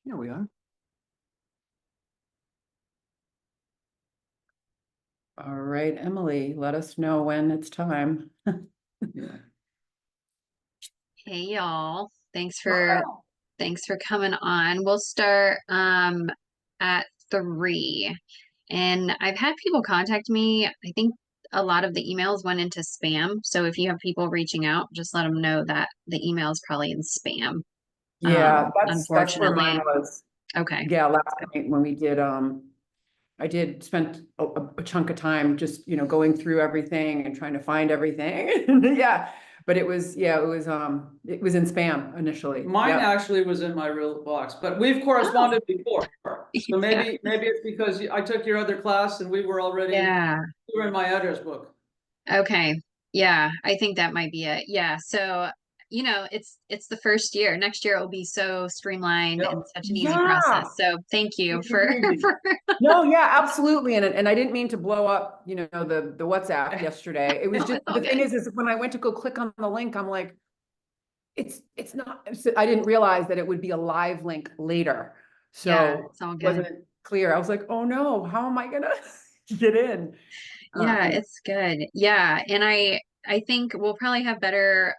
Here we are. All right, Emily, let us know when it's time. Hey y'all. Thanks for coming on. We'll start at 3. And I've had people contact me. I think a lot of the emails went into spam. So if you have people reaching out, just let them know that the email is probably in spam. Yeah, that's where Unfortunately. mine was. Okay. Yeah, last night when we did, I did spend a chunk of time just, going through everything and trying to find everything. Yeah, but it was in spam initially. Mine Yep. actually was in my real box, but we've corresponded before. So maybe it's because I took your other class and we were already you were in my address book. Okay. Yeah, I think that might be it. Yeah. So, it's the first year. Next year it will be so streamlined and such an easy process. So thank you for No, yeah, absolutely. And I didn't mean to blow up, the WhatsApp yesterday. It was just the thing is when I went to go click on the link, I'm like, it's not, I didn't realize that it would be a live link later. So yeah, it's all it good. wasn't clear. I was like, oh no, how am I gonna get in? Yeah, it's good. Yeah. And I think we'll probably have better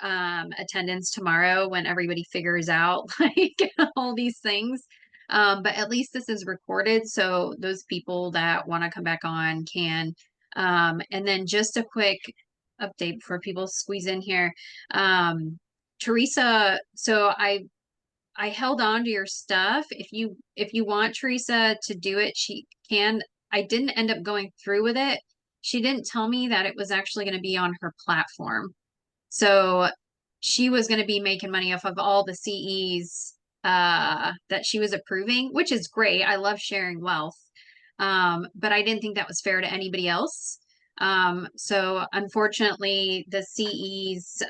attendance tomorrow when everybody figures out like all these things. But at least this is recorded, so those people that want to come back on can. And then just a quick update before people squeeze in here. Teresa, so I held on to your stuff. If you want Teresa to do it, she can. I didn't end up going through with it. She didn't tell me that it was actually going to be on her platform. So she was going to be making money off of all the CEs that she was approving, which is great. I love sharing wealth. But I didn't think that was fair to anybody else. So unfortunately, the CEs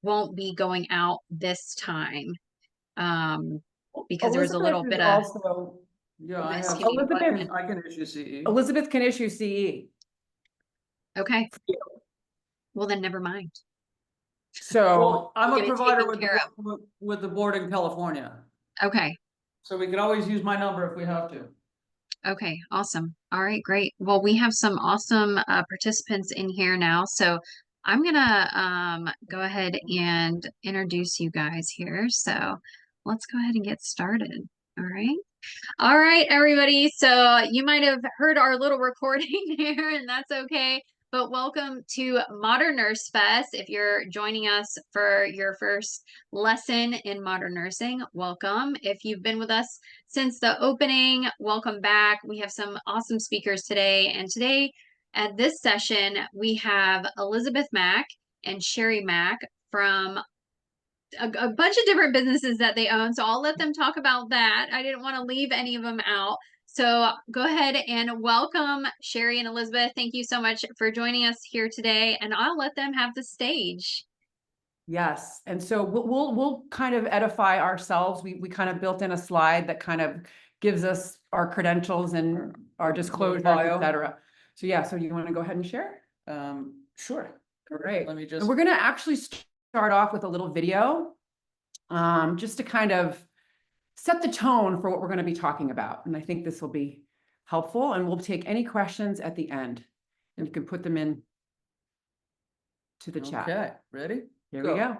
won't be going out this time. Because there was a little bit of also, Yeah, I can issue CE. Elisabeth can issue CE. okay. Well, then never mind. So I'm a provider with the board in California. Okay. So we can always use my number if we have to. Okay, awesome. All right, great. Well, we have some awesome participants in here now. So I'm gonna go ahead and introduce you guys here. So let's go ahead and get started. All right. All right, everybody. So you might have heard our little recording here, and that's okay. But welcome to Modern Nurse Fest. If you're joining us for your first lesson in modern nursing, welcome. If you've been with us since the opening, welcome back. We have some awesome speakers today. And today at this session, we have Elisabeth Mack and Sherri Mack from a bunch of different businesses that they own. So I'll let them talk about that. I didn't want to leave any of them out. So go ahead and welcome Sherri and Elisabeth. Thank you so much for joining us here today, and I'll let them have the stage. Yes, and so we'll kind of edify ourselves. We kind of built in a slide that kind of gives us our credentials and our disclosures, etc. So yeah, so you want to go ahead and share? Sure. Great. Let me just. And we're going to actually start off with a little video, just to kind of set the tone for what we're going to be talking about. And I think this will be helpful, and we'll take any questions at the end, and you can put them in to the chat. Okay, ready? Here we go.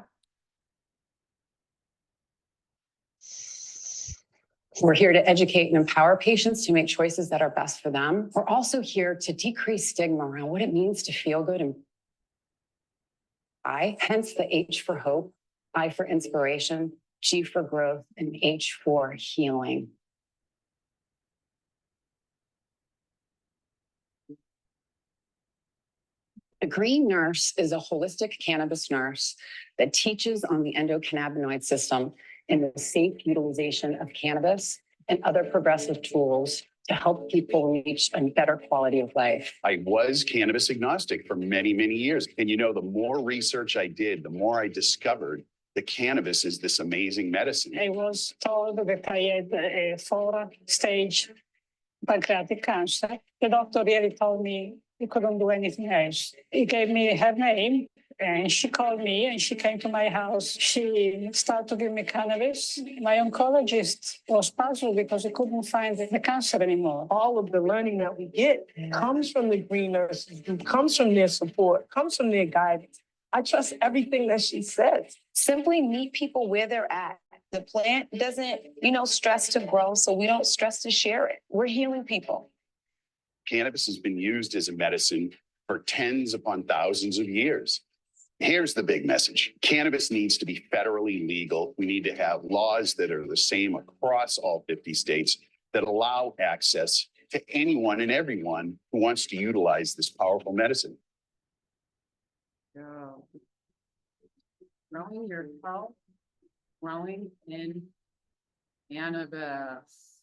We're here to educate and empower patients to make choices that are best for them. We're also here to decrease stigma around what it means to feel good and hence the H for hope, I for inspiration, G for growth, and H for healing. A green nurse is a holistic cannabis nurse that teaches on the endocannabinoid system and the safe utilization of cannabis and other progressive tools to help people reach a better quality of life. I was cannabis agnostic for many, many years. And the more research I did, the more I discovered that cannabis is this amazing medicine. I was told that I had a 4-stage pancreatic cancer. The doctor really told me he couldn't do anything else. He gave me her name And she called me and she came to my house. She started to give me cannabis. My oncologist was puzzled because he couldn't find the cancer anymore. All of the learning that we get comes from the green nurses, comes from their support, comes from their guidance. I trust everything that she says. Simply meet people where they're at. The plant doesn't, stress to grow, so we don't stress to share it. We're healing people. Cannabis has been used as a medicine for tens upon thousands of years. Here's the big message. Cannabis needs to be federally legal. We need to have laws that are the same across all 50 states that allow access to anyone and everyone who wants to utilize this powerful medicine. Go. Growing your health, growing in cannabis.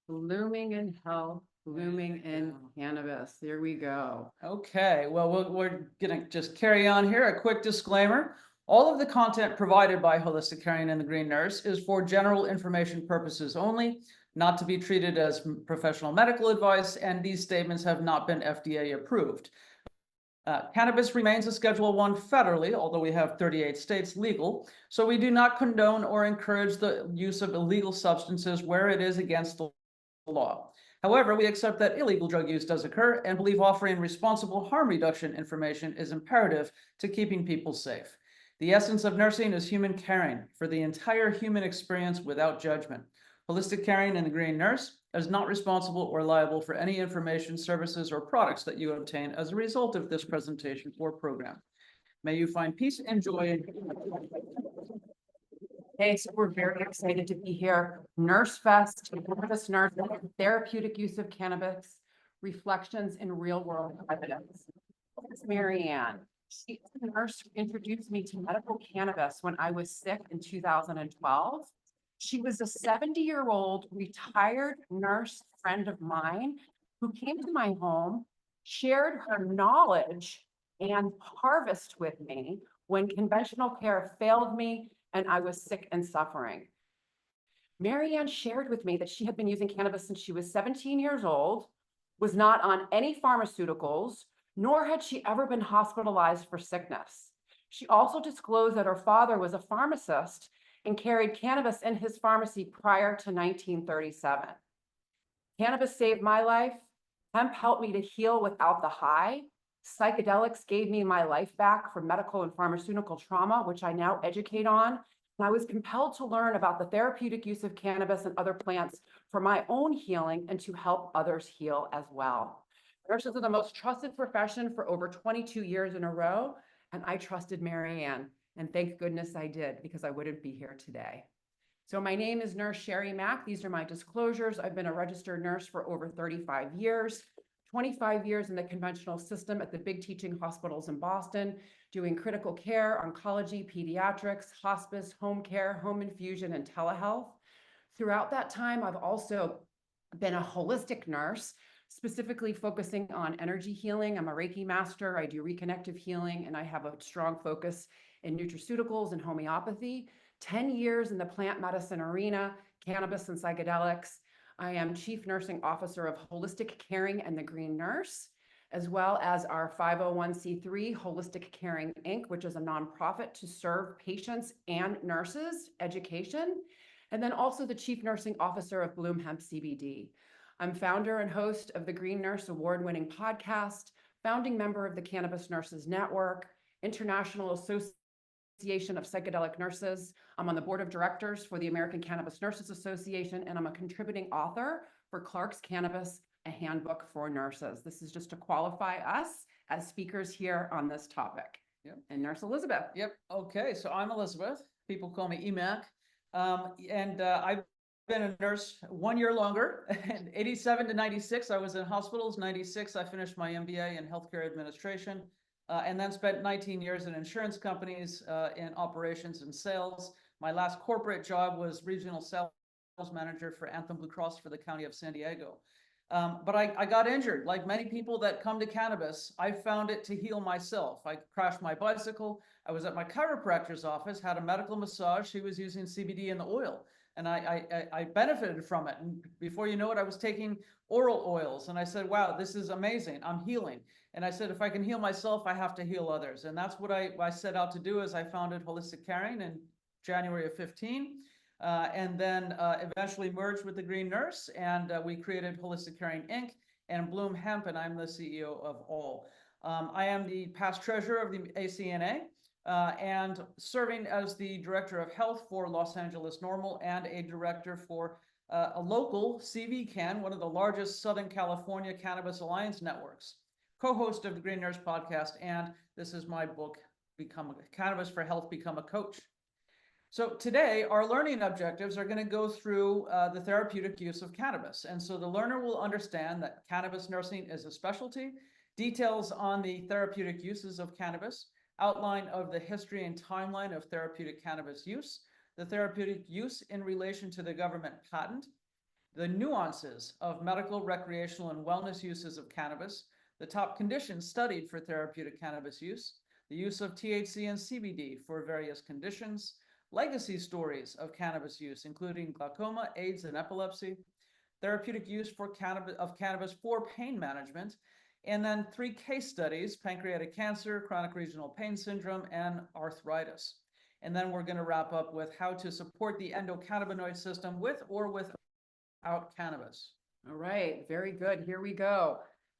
Blooming in health, blooming in cannabis. Here we go. Okay, well, we're gonna just carry on here. A quick disclaimer. All of the content provided by Holistic Caring and the Green Nurse is for general information purposes only, not to be treated as professional medical advice, and these statements have not been FDA approved. Cannabis remains a Schedule I federally, although we have 38 states legal, so we do not condone or encourage the use of illegal substances where it is against the law. However, we accept that illegal drug use does occur and believe offering responsible harm reduction information is imperative to keeping people safe. The essence of nursing is human caring for the entire human experience without judgment. Holistic Caring and the Green Nurse is not responsible or liable for any information, services, or products that you obtain as a result of this presentation or program. May you find peace and joy in. Okay, so we're very excited to be here. Nurse Fest, Cannabis Nurse, Therapeutic Use of Cannabis, Reflections in Real World Evidence. It's Mary Ann. She's a nurse who introduced me to medical cannabis when I was sick in 2012. She was a 70-year-old retired nurse friend of mine who came to my home, shared her knowledge and harvest with me when conventional care failed me and I was sick and suffering. Mary Ann shared with me that she had been using cannabis since she was 17 years old, was not on any pharmaceuticals, nor had she ever been hospitalized for sickness. She also disclosed that her father was a pharmacist and carried cannabis in his pharmacy prior to 1937. Cannabis saved my life. Hemp helped me to heal without the high. Psychedelics gave me my life back from medical and pharmaceutical trauma, which I now educate on. And I was compelled to learn about the therapeutic use of cannabis and other plants for my own healing and to help others heal as well. Nurses are the most trusted profession for over 22 years in a row, and I trusted Mary Ann. And thank goodness I did, because I wouldn't be here today. So my name is Nurse Sherri Mack. These are my disclosures. I've been a registered nurse for over 35 years, 25 years in the conventional system at the big teaching hospitals in Boston, doing critical care, oncology, pediatrics, hospice, home care, home infusion, and telehealth. Throughout that time, I've also been a holistic nurse, specifically focusing on energy healing. I'm a Reiki master. I do reconnective healing, and I have a strong focus in nutraceuticals and homeopathy. 10 years in the plant medicine arena, cannabis and psychedelics. I am Chief Nursing Officer of Holistic Caring and the Green Nurse, as well as our 501c3 Holistic Caring Inc., which is a nonprofit to serve patients and nurses education, and then also the Chief Nursing Officer of Bloom Hemp CBD. I'm founder and host of the Green Nurse award-winning podcast, founding member of the Cannabis Nurses Network, International Association of Psychedelic Nurses. I'm on the board of directors for the American Cannabis Nurses Association, and I'm a contributing author for Clark's Cannabis, a handbook for nurses. This is just to qualify us as speakers here on this topic. Yep. And Nurse Elisabeth. Yep. Okay. So I'm Elisabeth. People call me EMAC. I've been a nurse 1 year longer. In 87 to 96, I was in hospitals. 96, I finished my MBA in healthcare administration. And then spent 19 years in insurance companies in operations and sales. My last corporate job was regional sales manager for Anthem Blue Cross for the county of San Diego. But I got injured. Like many people that come to cannabis, I found it to heal myself. I crashed my bicycle. I was at my chiropractor's office, had a medical massage. She was using CBD in the oil. And I benefited from it. And before you know it, I was taking oral oils. And I said, wow, this is amazing. I'm healing. And I said, if I can heal myself, I have to heal others. And that's what I set out to do as I founded Holistic Caring in January of 15. And then eventually merged with the Green Nurse. And we created Holistic Caring Inc. and Bloom Hemp. And I'm the CEO of all. I am the past treasurer of the ACNA. And serving as the director of health for Los Angeles Normal and a director for a local CVCAN, one of the largest Southern California Cannabis Alliance networks, co-host of the Green Nurse podcast. And this is my book, Cannabis for Health, Become a Coach. So today our learning objectives are going to go through the therapeutic use of cannabis. And so the learner will understand that cannabis nursing is a specialty, details on the therapeutic uses of cannabis, outline of the history and timeline of therapeutic cannabis use, the therapeutic use in relation to the government patent, the nuances of medical, recreational, and wellness uses of cannabis, the top conditions studied for therapeutic cannabis use, the use of THC and CBD for various conditions, legacy stories of cannabis use, including glaucoma, AIDS, and epilepsy, therapeutic use for cannabis for pain management, and then 3 case studies: pancreatic cancer, chronic regional pain syndrome, and arthritis. And then we're going to wrap up with how to support the endocannabinoid system with or without cannabis. All right, very good. Here we go.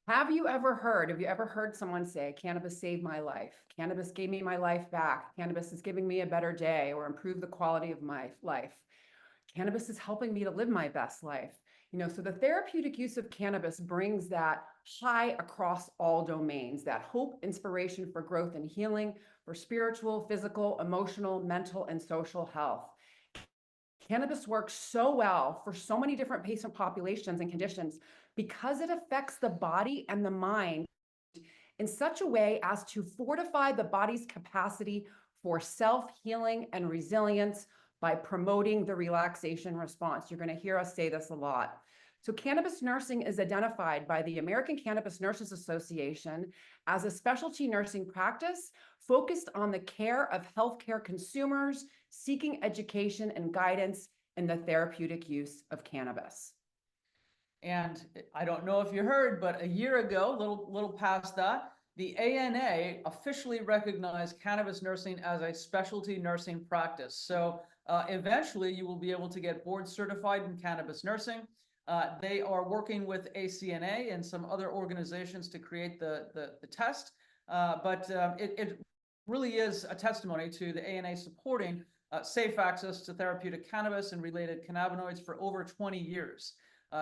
Have you ever heard someone say, cannabis saved my life? Cannabis gave me my life back. Cannabis is giving me a better day or improve the quality of my life. Cannabis is helping me to live my best life. So the therapeutic use of cannabis brings that high across all domains, that hope, inspiration for growth and healing, for spiritual, physical, emotional, mental, and social health. Cannabis works so well for so many different patient populations and conditions because it affects the body and the mind in such a way as to fortify the body's capacity for self-healing and resilience by promoting the relaxation response. You're going to hear us say this a lot. So cannabis nursing is identified by the American Cannabis Nurses Association as a specialty nursing practice focused on the care of healthcare consumers seeking education and guidance in the therapeutic use of cannabis. And I don't know if you heard, but a year ago, little past that, the ANA officially recognized cannabis nursing as a specialty nursing practice. So eventually you will be able to get board certified in cannabis nursing. They are working with ACNA and some other organizations to create the test. But it really is a testimony to the ANA supporting safe access to therapeutic cannabis and related cannabinoids for over 20 years.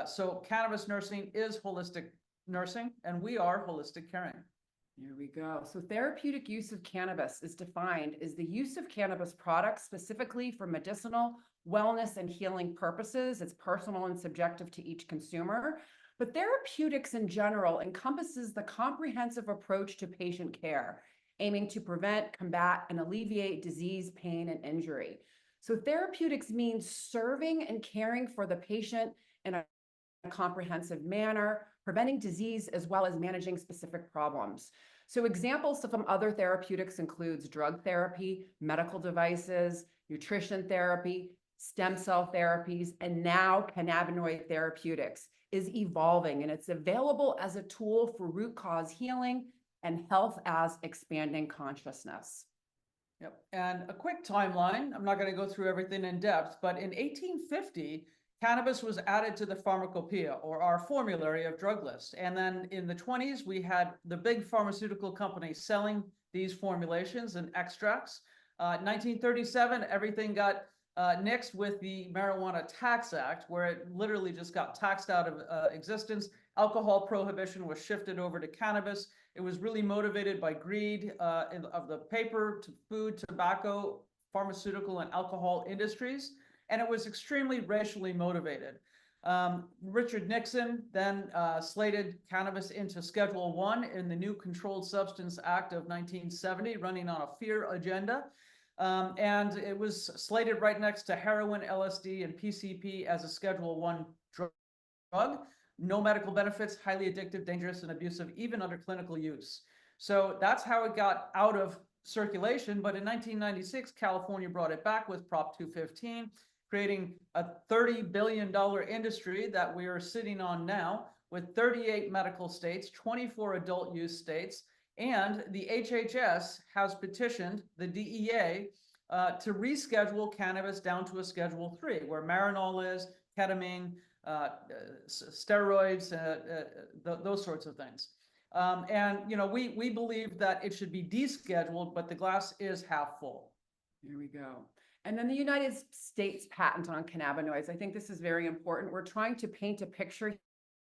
So cannabis nursing is holistic nursing, and we are Holistic Caring. Here we go. So therapeutic use of cannabis is defined as the use of cannabis products specifically for medicinal, wellness, and healing purposes. It's personal and subjective to each consumer. But therapeutics in general encompasses the comprehensive approach to patient care, aiming to prevent, combat, and alleviate disease, pain, and injury. So therapeutics means serving and caring for the patient in a comprehensive manner, preventing disease as well as managing specific problems. So examples of some other therapeutics includes drug therapy, medical devices, nutrition therapy, stem cell therapies, and now cannabinoid therapeutics is evolving, and it's available as a tool for root cause healing and health as expanding consciousness. Yep. And a quick timeline. I'm not going to go through everything in depth, but in 1850, cannabis was added to the pharmacopoeia, or our formulary of drug lists. And then in the 20s, we had the big pharmaceutical companies selling these formulations and extracts. 1937, everything got nixed with the Marijuana Tax Act, where it literally just got taxed out of existence. Alcohol prohibition was shifted over to cannabis. It was really motivated by greed of the paper, to food, tobacco, pharmaceutical, and alcohol industries. And it was extremely racially motivated. Richard Nixon then slated cannabis into Schedule I in the new Controlled Substance Act of 1970, running on a fear agenda. And it was slated right next to heroin, LSD, and PCP as a Schedule I drug. No medical benefits, highly addictive, dangerous, and abusive, even under clinical use. So that's how it got out of circulation. But in 1996, California brought it back with Prop 215. creating a $30 billion industry that we are sitting on now with 38 medical states, 24 adult use states, and the HHS has petitioned the DEA to reschedule cannabis down to a Schedule 3, where Marinol is, ketamine, steroids, those sorts of things. And we believe that it should be descheduled, but the glass is half full. Here we go. And then the United States patent on cannabinoids. I think this is very important. We're trying to paint a picture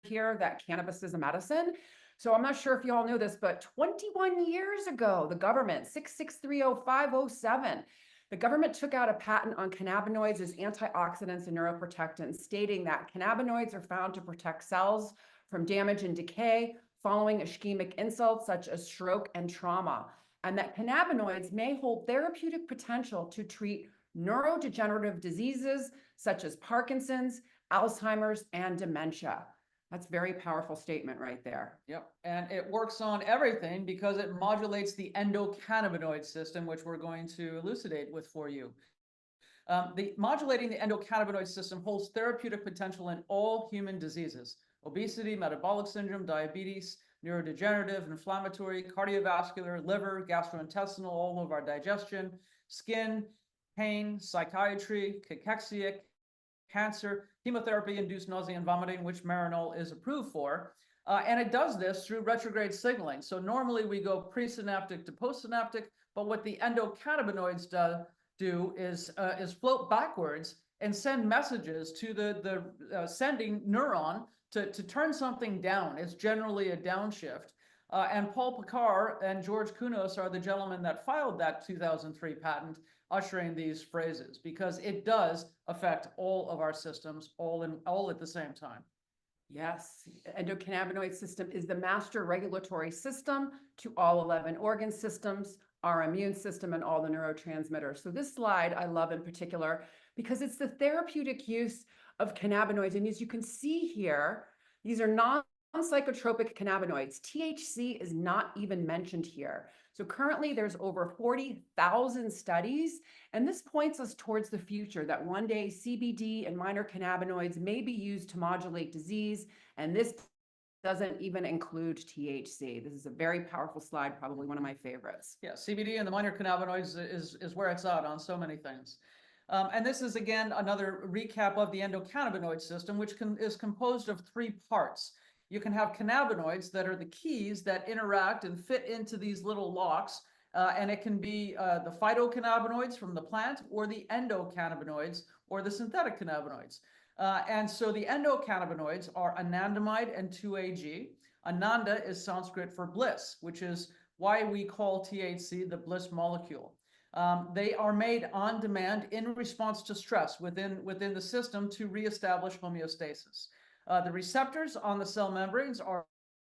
here that cannabis is a medicine. So I'm not sure if you all know this, but 21 years ago, the government, 6630507, the government took out a patent on cannabinoids as antioxidants and neuroprotectants, stating that cannabinoids are found to protect cells from damage and decay following ischemic insults such as stroke and trauma, and that cannabinoids may hold therapeutic potential to treat neurodegenerative diseases such as Parkinson's, Alzheimer's, and dementia. That's a very powerful statement right there. Yep, and it works on everything because it modulates the endocannabinoid system, which we're going to elucidate with for you. Modulating the endocannabinoid system holds therapeutic potential in all human diseases: obesity, metabolic syndrome, diabetes, neurodegenerative, inflammatory, cardiovascular, liver, gastrointestinal, all of our digestion, skin, pain, psychiatry, cachexia, cancer, chemotherapy-induced nausea and vomiting, which Marinol is approved for. And it does this through retrograde signaling. So normally we go presynaptic to postsynaptic, but what the endocannabinoids do is float backwards and send messages to the sending neuron to turn something down. It's generally a downshift. And Paul Picard and George Kunos are the gentlemen that filed that 2003 patent, ushering these phrases, because it does affect all of our systems all at the same time. Yes, endocannabinoid system is the master regulatory system to all 11 organ systems, our immune system, and all the neurotransmitters. So this slide I love in particular because it's the therapeutic use of cannabinoids. And as you can see here, these are non-psychotropic cannabinoids. THC is not even mentioned here. So currently there's over 40,000 studies, and this points us towards the future that one day CBD and minor cannabinoids may be used to modulate disease, and this doesn't even include THC. This is a very powerful slide, probably one of my favorites. Yeah, CBD and the minor cannabinoids is where it's at on so many things. And this is, again, another recap of the endocannabinoid system, which is composed of 3 parts. You can have cannabinoids that are the keys that interact and fit into these little locks. And it can be the phytocannabinoids from the plant, or the endocannabinoids, or the synthetic cannabinoids. And so the endocannabinoids are anandamide and 2-AG. Ananda is Sanskrit for bliss, which is why we call THC the bliss molecule. They are made on demand in response to stress within the system to reestablish homeostasis. The receptors on the cell membranes are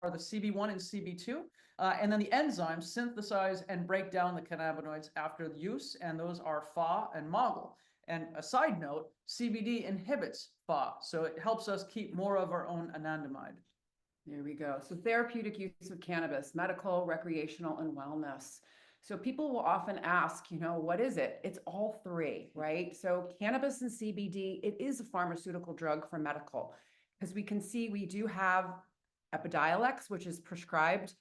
the CB1 and CB2, and then the enzymes synthesize and break down the cannabinoids after use, and those are Fa and Mogul. And a side note, CBD inhibits Fa, so it helps us keep more of our own anandamide. There we go. So therapeutic use of cannabis, medical, recreational, and wellness. So people will often ask, what is it? It's all 3, right? So cannabis and CBD, it is a pharmaceutical drug for medical, because we can see we do have Epidiolex, which is prescribed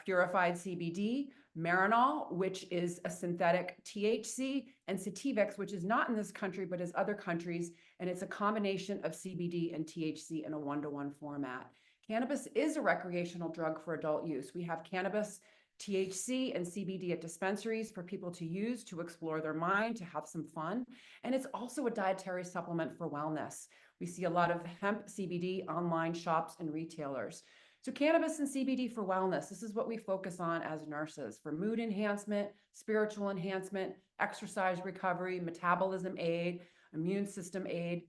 purified CBD, Marinol, which is a synthetic THC, and Sativex, which is not in this country, but is other countries. And it's a combination of CBD and THC in a 1-to-1 format. Cannabis is a recreational drug for adult use. We have cannabis, THC, and CBD at dispensaries for people to use to explore their mind, to have some fun. And it's also a dietary supplement for wellness. We see a lot of hemp CBD online shops and retailers. So cannabis and CBD for wellness, this is what we focus on as nurses, for mood enhancement, spiritual enhancement, exercise recovery, metabolism aid, immune system aid,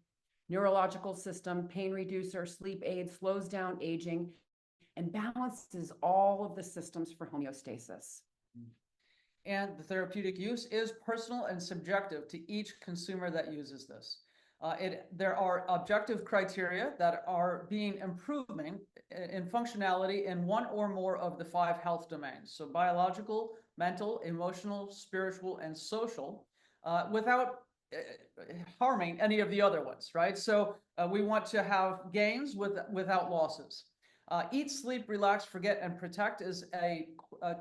neurological system, pain reducer, sleep aid, slows down aging, and balances all of the systems for homeostasis. And the therapeutic use is personal and subjective to each consumer that uses this. There are objective criteria that are being improving in functionality in one or more of the 5 health domains. So biological, mental, emotional, spiritual, and social, without harming any of the other ones, right? So we want to have gains without losses. Eat, sleep, relax, forget, and protect is a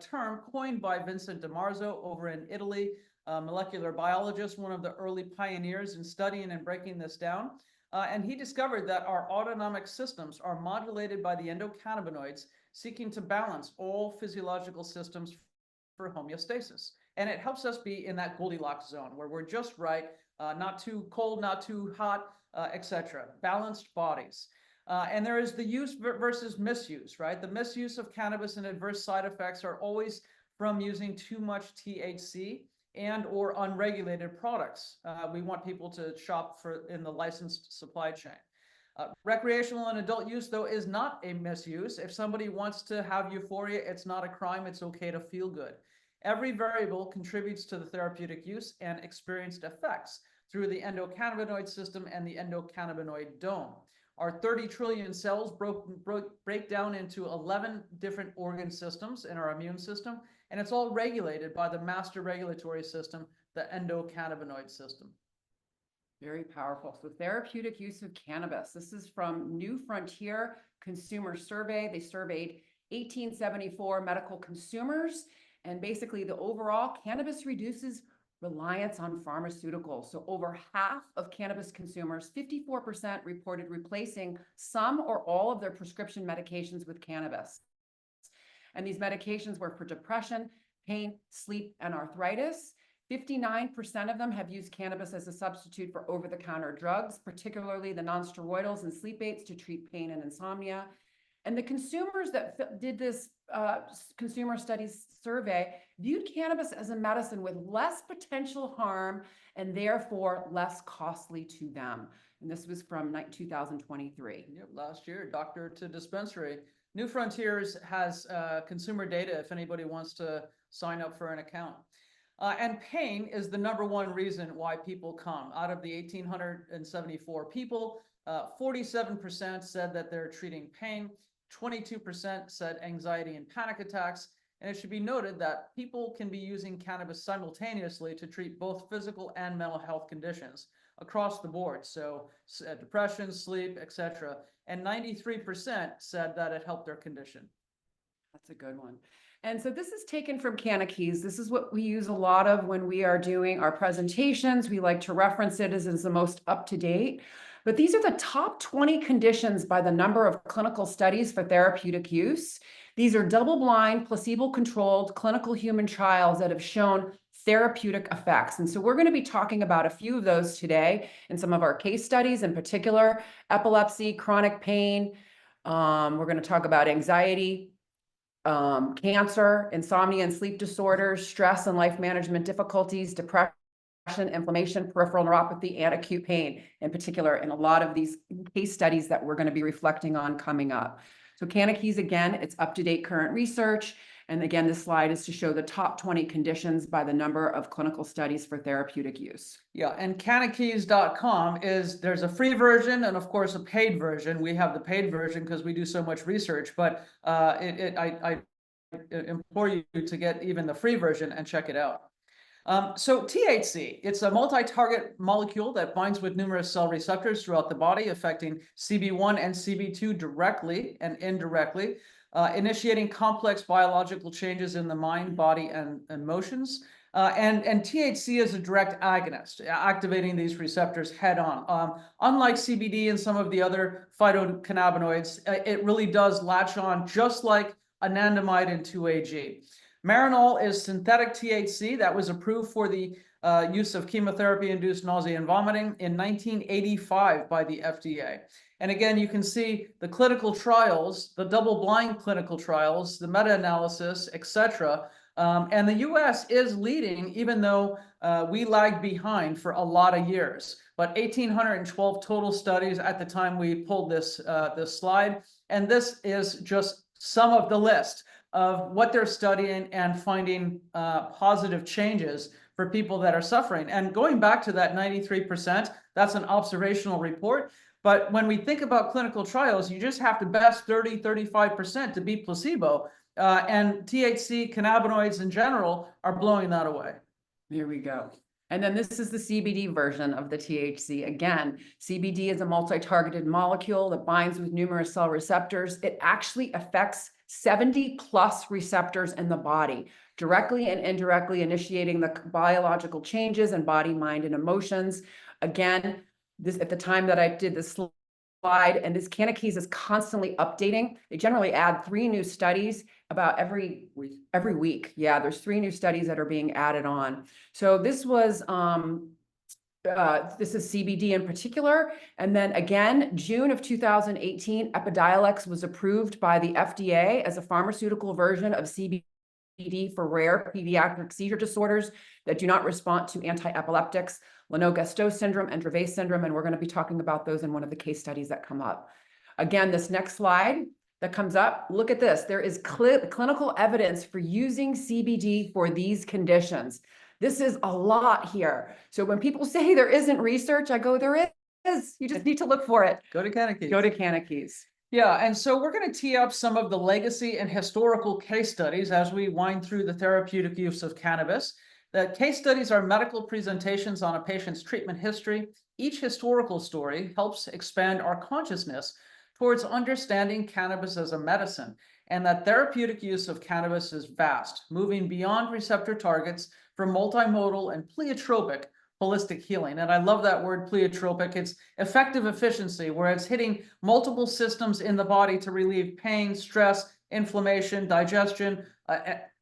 term coined by Vincent DiMarzo over in Italy, a molecular biologist, one of the early pioneers in studying and breaking this down. And he discovered that our autonomic systems are modulated by the endocannabinoids, seeking to balance all physiological systems for homeostasis. And it helps us be in that Goldilocks zone where we're just right, not too cold, not too hot, etc. Balanced bodies. And there is the use versus misuse, right? The misuse of cannabis and adverse side effects are always from using too much THC and or unregulated products. We want people to shop in the licensed supply chain. Recreational and adult use, though, is not a misuse. If somebody wants to have euphoria, it's not a crime. It's okay to feel good. Every variable contributes to the therapeutic use and experienced effects through the endocannabinoid system and the endocannabinoid dome. Our 30 trillion cells break down into 11 different organ systems in our immune system, and it's all regulated by the master regulatory system, the endocannabinoid system. Very powerful. So therapeutic use of cannabis. This is from New Frontier Consumer Survey. They surveyed 1874 medical consumers, and basically the overall cannabis reduces reliance on pharmaceuticals. So over half of cannabis consumers, 54%, reported replacing some or all of their prescription medications with cannabis. And these medications were for depression, pain, sleep, and arthritis. 59% of them have used cannabis as a substitute for over-the-counter drugs, particularly the nonsteroidals and sleep aids to treat pain and insomnia. And the consumers that did this consumer studies survey viewed cannabis as a medicine with less potential harm and therefore less costly to them. And this was from 2023. Yep, last year, doctor to dispensary. New Frontiers has consumer data if anybody wants to sign up for an account. And pain is the #1 reason why people come. Out of the 1,874 people, 47% said that they're treating pain, 22% said anxiety and panic attacks. And it should be noted that people can be using cannabis simultaneously to treat both physical and mental health conditions across the board. So depression, sleep, etc. And 93% said that it helped their condition. That's a good one. And so this is taken from Cannabis. This is what we use a lot of when we are doing our presentations. We like to reference it as the most up-to-date. But these are the top 20 conditions by the number of clinical studies for therapeutic use. These are double-blind, placebo-controlled clinical human trials that have shown therapeutic effects. And so we're going to be talking about a few of those today in some of our case studies, in particular, epilepsy, chronic pain. We're going to talk about anxiety, cancer, insomnia and sleep disorders, stress and life management difficulties, depression, inflammation, peripheral neuropathy, and acute pain, in particular, in a lot of these case studies that we're going to be reflecting on coming up. So Cannabis, again, it's up-to-date current research. And again, this slide is to show the top 20 conditions by the number of clinical studies for therapeutic use. Yeah, and cannabis.com there's a free version and of course a paid version. We have the paid version because we do so much research, but I implore you to get even the free version and check it out. So THC, it's a multi-target molecule that binds with numerous cell receptors throughout the body, affecting CB1 and CB2 directly and indirectly, initiating complex biological changes in the mind, body, and emotions. And THC is a direct agonist, activating these receptors head on. Unlike CBD and some of the other phytocannabinoids, it really does latch on just like anandamide and 2-AG. Marinol is synthetic THC that was approved for the use of chemotherapy-induced nausea and vomiting in 1985 by the FDA. And again, you can see the clinical trials, the double-blind clinical trials, the meta-analysis, etc. And the US is leading, even though we lagged behind for a lot of years. But 1,812 total studies at the time we pulled this slide. And this is just some of the list of what they're studying and finding positive changes for people that are suffering. And going back to that 93%, that's an observational report. But when we think about clinical trials, you just have to best 30-35% to beat placebo. And THC, cannabinoids in general, are blowing that away. Here we go. And then this is the CBD version of the THC. Again, CBD is a multi-targeted molecule that binds with numerous cell receptors. It actually affects 70 plus receptors in the body, directly and indirectly initiating the biological changes in body, mind, and emotions. Again, this at the time that I did this slide, and this Cannabis is constantly updating. They generally add 3 new studies about every week. Yeah, there's 3 new studies that are being added on. So this was this is CBD in particular. And then again, June of 2018, Epidiolex was approved by the FDA as a pharmaceutical version of CBD for rare pediatric seizure disorders that do not respond to anti-epileptics, Lennox-Gastaut syndrome, and Dravet syndrome. And we're going to be talking about those in one of the case studies that come up. Again, this next slide that comes up, look at this. There is clinical evidence for using CBD for these conditions. This is a lot here. So when people say there isn't research, I go, there is. You just need to look for it. Go to Cannabis. Go to Cannabis. Yeah, and so we're going to tee up some of the legacy and historical case studies as we wind through the therapeutic use of cannabis. The case studies are medical presentations on a patient's treatment history. Each historical story helps expand our consciousness towards understanding cannabis as a medicine, and that therapeutic use of cannabis is vast, moving beyond receptor targets for multimodal and pleiotropic holistic healing. And I love that word pleiotropic. It's effective efficiency, where it's hitting multiple systems in the body to relieve pain, stress, inflammation, digestion,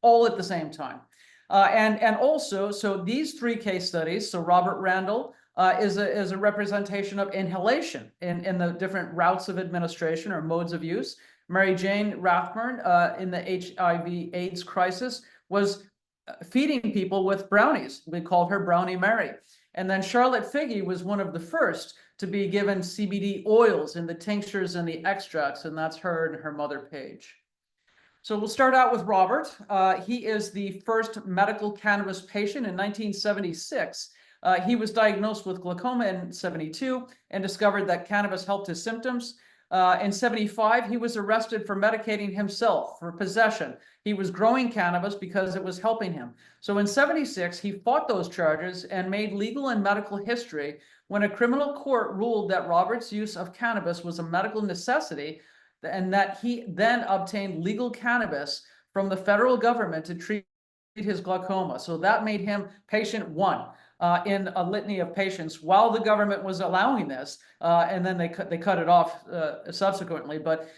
all at the same time. And also, so these 3 case studies, so Robert Randall is a representation of inhalation in the different routes of administration or modes of use. Mary Jane Rathburn in the HIV/AIDS crisis was feeding people with brownies. We called her Brownie Mary. And then Charlotte Figge was one of the first to be given CBD oils in the tinctures and the extracts, and that's her and her mother, Paige. So we'll start out with Robert. He is the first medical cannabis patient in 1976. He was diagnosed with glaucoma in 72 and discovered that cannabis helped his symptoms. In 75, he was arrested for medicating himself for possession. He was growing cannabis because it was helping him. So in 76, he fought those charges and made legal and medical history when a criminal court ruled that Robert's use of cannabis was a medical necessity, and that he then obtained legal cannabis from the federal government to treat his glaucoma. So that made him patient 1 in a litany of patients while the government was allowing this, and then they cut it off subsequently. But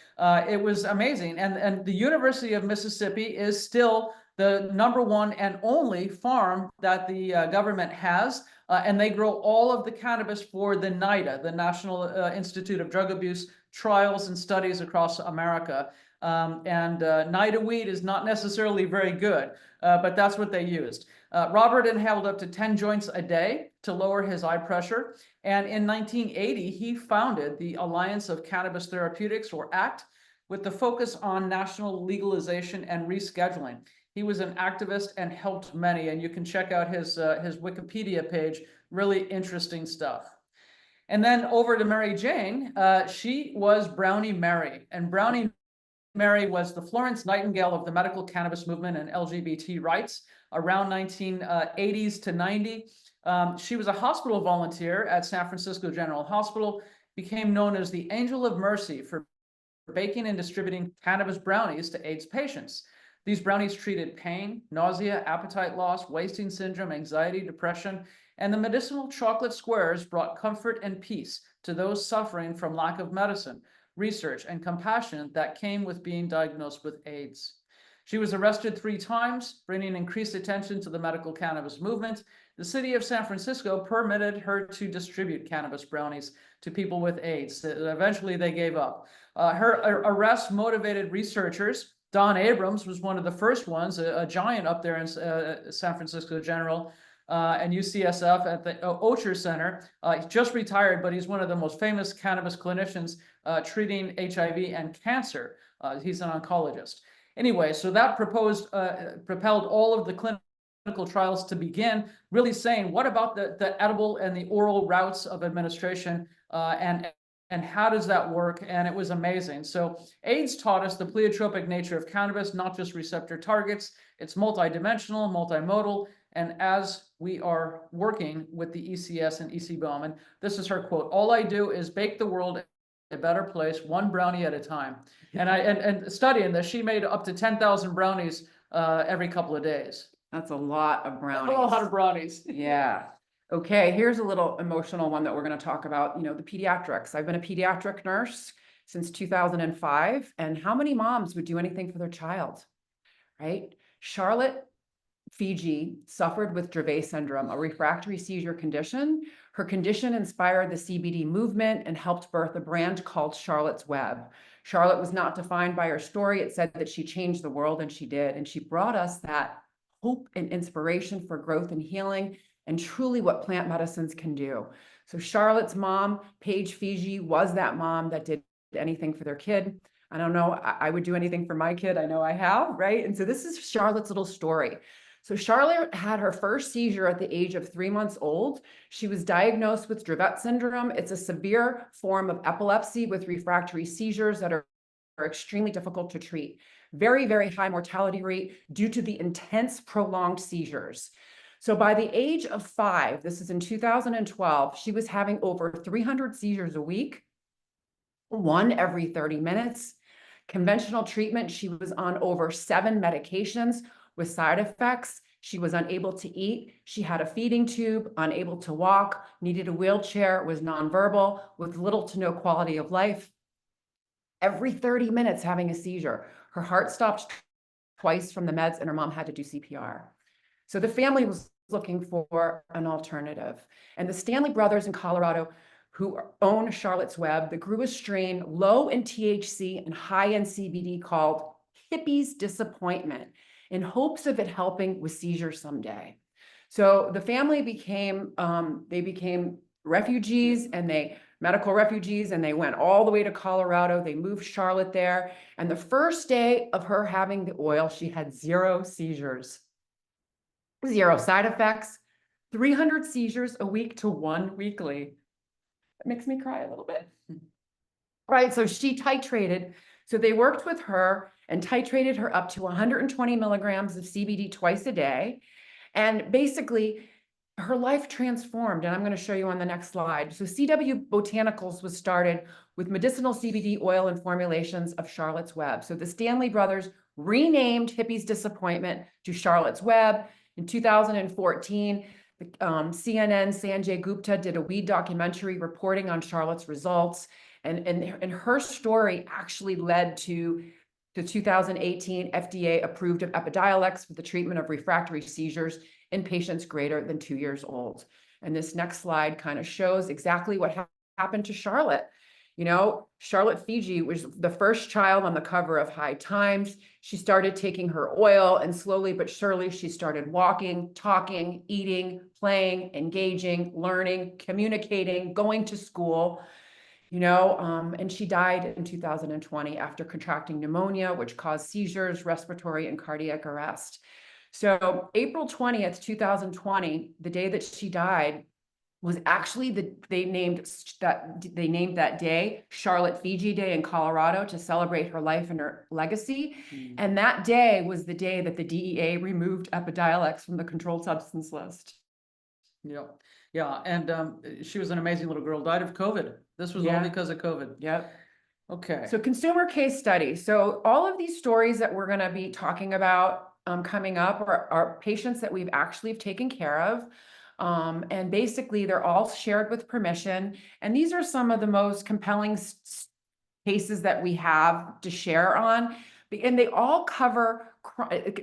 it was amazing. And the University of Mississippi is still the #1 and only farm that the government has, and they grow all of the cannabis for the NIDA, the National Institute of Drug Abuse trials and studies across America. NIDA weed is not necessarily very good, but that's what they used. Robert inhaled up to 10 joints a day to lower his eye pressure. And in 1980, he founded the Alliance of Cannabis Therapeutics, or ACT, with the focus on national legalization and rescheduling. He was an activist and helped many, and you can check out his Wikipedia page, really interesting stuff. And then over to Mary Jane, she was Brownie Mary, and Brownie Mary was the Florence Nightingale of the medical cannabis movement and LGBT rights around 1980s to 90. She was a hospital volunteer at San Francisco General Hospital, became known as the Angel of Mercy for baking and distributing cannabis brownies to AIDS patients. These brownies treated pain, nausea, appetite loss, wasting syndrome, anxiety, depression, and the medicinal chocolate squares brought comfort and peace to those suffering from lack of medicine, research, and compassion that came with being diagnosed with AIDS. She was arrested 3 times, bringing increased attention to the medical cannabis movement. The city of San Francisco permitted her to distribute cannabis brownies to people with AIDS. Eventually, they gave up. Her arrest motivated researchers. Don Abrams was one of the first ones, a giant up there in San Francisco General and UCSF at the Osher Center. He just retired, but he's one of the most famous cannabis clinicians treating HIV and cancer. He's an oncologist. Anyway, so that propelled all of the clinical trials to begin, really saying, what about the edible and the oral routes of administration, and how does that work? And it was amazing. So AIDS taught us the pleiotropic nature of cannabis, not just receptor targets. It's multidimensional, multimodal, And as we are working with the ECS and EC Bowman, this is her quote: "All I do is bake the world a better place, one brownie at a time." And studying this, she made up to 10,000 brownies every couple of days. That's a lot of A brownies. lot of brownies. Yeah. Okay, here's a little emotional one that we're going to talk about, you know, the pediatrics. I've been a pediatric nurse since 2005, and how many moms would do anything for their child, right? Charlotte Fiji suffered with Dravet syndrome, a refractory seizure condition. Her condition inspired the CBD movement and helped birth a brand called Charlotte's Web. Charlotte was not defined by her story. It said that she changed the world, and she did. And she brought us that hope and inspiration for growth and healing, and truly what plant medicines can do. So Charlotte's mom, Paige Fiji, was that mom that did anything for their kid. I don't know, I would do anything for my kid. I know I have, right? And so this is Charlotte's little story. So Charlotte had her first seizure at the age of 3 months old. She was diagnosed with Dravet syndrome. It's a severe form of epilepsy with refractory seizures that are extremely difficult to treat. Very, very high mortality rate due to the intense prolonged seizures. So by the age of 5, this is in 2012, she was having over 300 seizures a week, one every 30 minutes. Conventional treatment, she was on over 7 medications with side effects. She was unable to eat. She had a feeding tube, unable to walk, needed a wheelchair, was nonverbal, with little to no quality of life. Every 30 minutes having a seizure. Her heart stopped twice from the meds, and her mom had to do CPR. So the family was looking for an alternative. And the Stanley brothers in Colorado, who own Charlotte's Web, they grew a strain low in THC and high in CBD called Hippie's Disappointment, in hopes of it helping with seizures someday. So the family became refugees, and medical refugees, and they went all the way to Colorado. They moved Charlotte there. And the first day of her having the oil, she had 0 seizures, 0 side effects, 300 seizures a week to 1 weekly. It makes me cry a little bit. Right, so she titrated. So they worked with her and titrated her up to 120 milligrams of CBD twice a day. And basically, her life transformed, and I'm going to show you on the next slide. So CW Botanicals was started with medicinal CBD oil and formulations of Charlotte's Web. So the Stanley brothers renamed Hippie's Disappointment to Charlotte's Web. In 2014, the CNN Sanjay Gupta did a weed documentary reporting on Charlotte's results. And her story actually led to the 2018 FDA approved of Epidiolex for the treatment of refractory seizures in patients greater than 2 years old. And this next slide kind of shows exactly what happened to Charlotte. You know, Charlotte Fiji was the first child on the cover of High Times. She started taking her oil, and slowly but surely she started walking, talking, eating, playing, engaging, learning, communicating, going to school. You know, and she died in 2020 after contracting pneumonia, which caused seizures, respiratory, and cardiac arrest. So April 20th, 2020, the day that she died, was actually they named that day Charlotte Fiji Day in Colorado to celebrate her life and her legacy. And that day was the day that the DEA removed Epidiolex from the controlled substance list. Yep. Yeah, and she was an amazing little girl, died of COVID. This was all because of COVID. Yep. Okay. So consumer case study. So all of these stories that we're going to be talking about coming up are patients that we've actually taken care of. And basically they're all shared with permission. And these are some of the most compelling cases that we have to share on. And they all cover,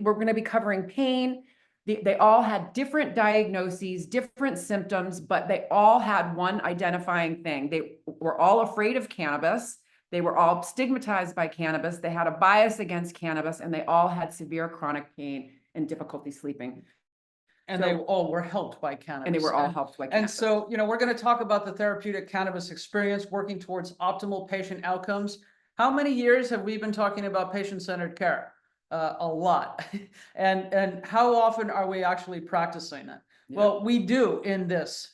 we're going to be covering pain. They all had different diagnoses, different symptoms, but they all had one identifying thing. They were all afraid of cannabis. They were all stigmatized by cannabis. They had a bias against cannabis, and they all had severe chronic pain and difficulty sleeping. And they all were helped by cannabis. And they were all helped by cannabis. And so, you know, we're going to talk about the therapeutic cannabis experience, working towards optimal patient outcomes. How many years have we been talking about patient-centered care? A lot. And how often are we actually practicing it? Yeah. Well, we do in this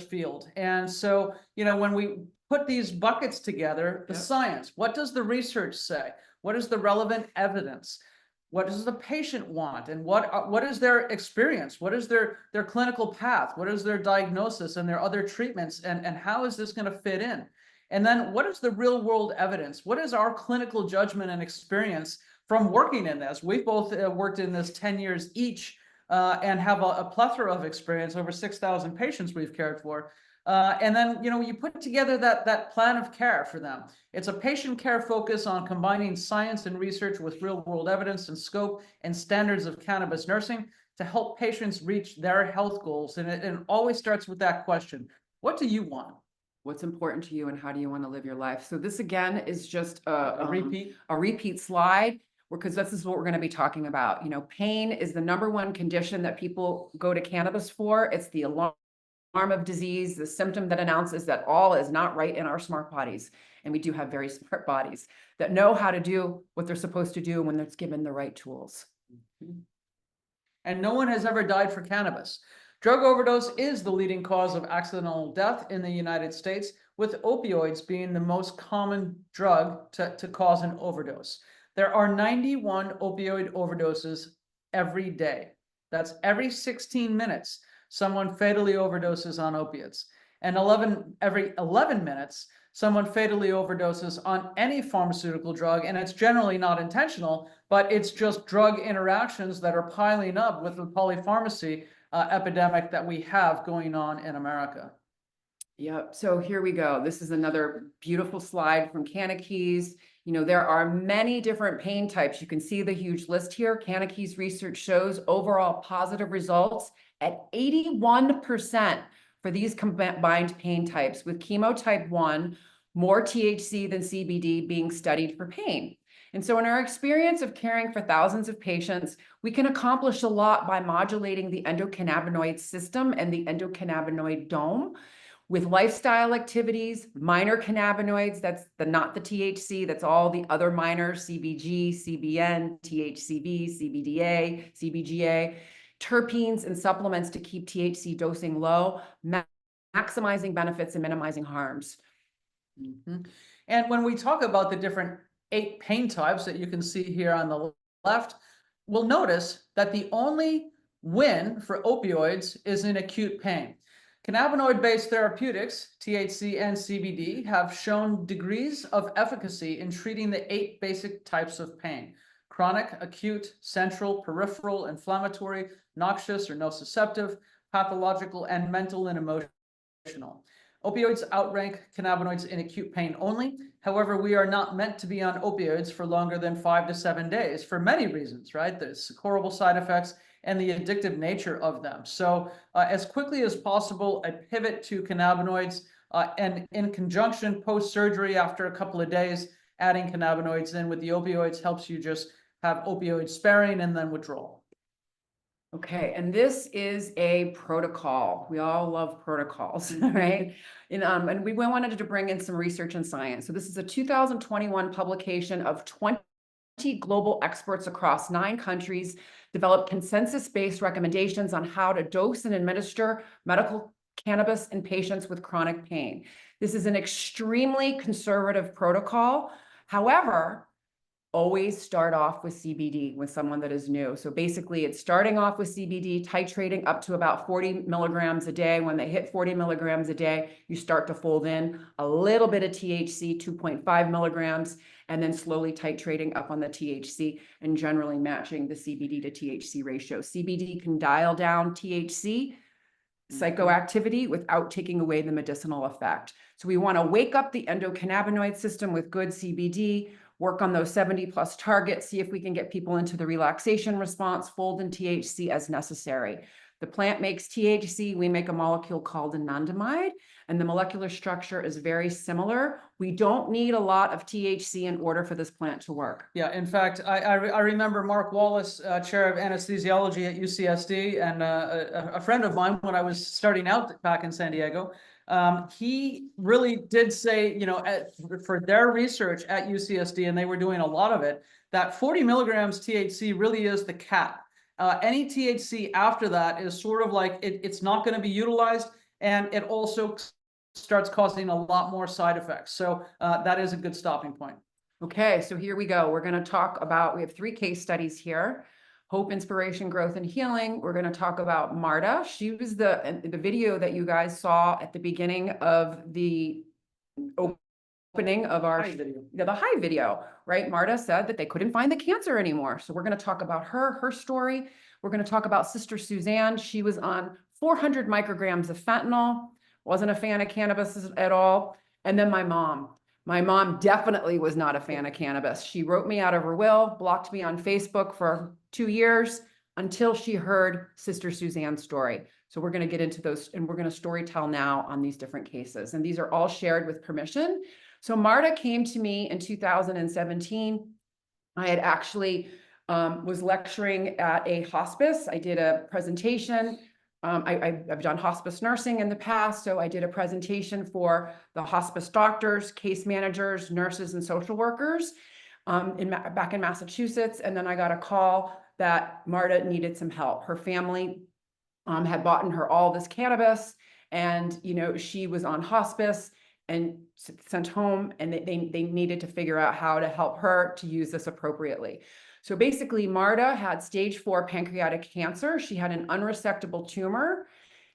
field. And so, you know, when we put these buckets together, the science, what does the research say? What is the relevant evidence? What does the patient want? And what is their experience? What is their clinical path? What is their diagnosis and their other treatments? And how is this going to fit in? And then what is the real world evidence? What is our clinical judgment and experience from working in this? We've both worked in this 10 years each and have a plethora of experience, over 6,000 patients we've cared for. And then, you put together that plan of care for them. It's a patient care focus on combining science and research with real world evidence and scope and standards of cannabis nursing to help patients reach their health goals. And it always starts with that question: what do you want? What's important to you and how do you want to live your life? So this again is just A repeat slide, because this is what we're going to be talking about. Pain is the #1 condition that people go to cannabis for. It's the alarm of disease, the symptom that announces that all is not right in our smart bodies. And we do have very smart bodies that know how to do what they're supposed to do when it's given the right tools. And no one has ever died for cannabis. Drug overdose is the leading cause of accidental death in the United States, with opioids being the most common drug to cause an overdose. There are 91 opioid overdoses every day. That's every 16 minutes. Someone fatally overdoses on opiates, and every 11 minutes, someone fatally overdoses on any pharmaceutical drug. And it's generally not intentional, but it's just drug interactions that are piling up with the polypharmacy epidemic that we have going on in America. Yep. So here we go. This is another beautiful slide from Cannabis. There are many different pain types. You can see the huge list here. Cannabis research shows overall positive results at 81% for these combined pain types, with chemo type 1, more THC than CBD being studied for pain. And so in our experience of caring for thousands of patients, we can accomplish a lot by modulating the endocannabinoid system and the endocannabinoid dome with lifestyle activities, minor cannabinoids, that's not the THC, that's all the other minor, CBG, CBN, THCV, CBDA, CBGA, terpenes and supplements to keep THC dosing low, maximizing benefits and minimizing harms. Mm-hmm. And when we talk about the different 8 pain types that you can see here on the left, we'll notice that the only win for opioids is in acute pain. Cannabinoid-based therapeutics, THC and CBD, have shown degrees of efficacy in treating the 8 basic types of pain: chronic, acute, central, peripheral, inflammatory, noxious or nociceptive, pathological, and mental and emotional. Opioids outrank cannabinoids in acute pain only. However, we are not meant to be on opioids for longer than 5 to 7 days for many reasons, right? There's horrible side effects and the addictive nature of them. So as quickly as possible, I pivot to cannabinoids, and in conjunction post-surgery after a couple of days, adding cannabinoids in with the opioids helps you just have opioid sparing and then withdrawal. Okay, and this is a protocol. We all love protocols, right? And we wanted to bring in some research and science. So this is a 2021 publication of 20 global experts across 9 countries developed consensus-based recommendations on how to dose and administer medical cannabis in patients with chronic pain. This is an extremely conservative protocol. However, always start off with CBD with someone that is new. So basically it's starting off with CBD, titrating up to about 40 milligrams a day. When they hit 40 milligrams a day, you start to fold in a little bit of THC, 2.5 milligrams, and then slowly titrating up on the THC and generally matching the CBD to THC ratio. CBD can dial down THC psychoactivity without taking away the medicinal effect. So we want to wake up the endocannabinoid system with good CBD, work on those 70+ targets, see if we can get people into the relaxation response, fold in THC as necessary. The plant makes THC, we make a molecule called anandamide, and the molecular structure is very similar. We don't need a lot of THC in order for this plant to work. Yeah, in fact, I remember Mark Wallace, chair of anesthesiology at UCSD, and a friend of mine when I was starting out back in San Diego. He really did say, for their research at UCSD, and they were doing a lot of it, that 40 milligrams THC really is the cap. Any THC after that is sort of like it's not going to be utilized, and it also starts causing a lot more side effects. So that is a good stopping point. Okay, so here we go. We're going to talk about, we have 3 case studies here. Hope, inspiration, growth, and healing. We're going to talk about Marta. She was the video that you guys saw at the beginning of the opening of our the high video, right? Marta said that they couldn't find the cancer anymore. So we're going to talk about her story. We're going to talk about Sister Suzanne. She was on 400 micrograms of fentanyl, wasn't a fan of cannabis at all. And then my mom. My mom definitely was not a fan of cannabis. She wrote me out of her will, blocked me on Facebook for 2 years until she heard Sister Suzanne's story. So we're going to get into those, and we're going to story tell now on these different cases. And these are all shared with permission. So Marta came to me in 2017. I had actually was lecturing at a hospice. I did a presentation. I've done hospice nursing in the past, so I did a presentation for the hospice doctors, case managers, nurses, and social workers back in Massachusetts. And then I got a call that Marta needed some help. Her family had bought her all this cannabis, and she was on hospice and sent home, and they needed to figure out how to help her to use this appropriately. So basically, Marta had stage 4 pancreatic cancer. She had an unresectable tumor.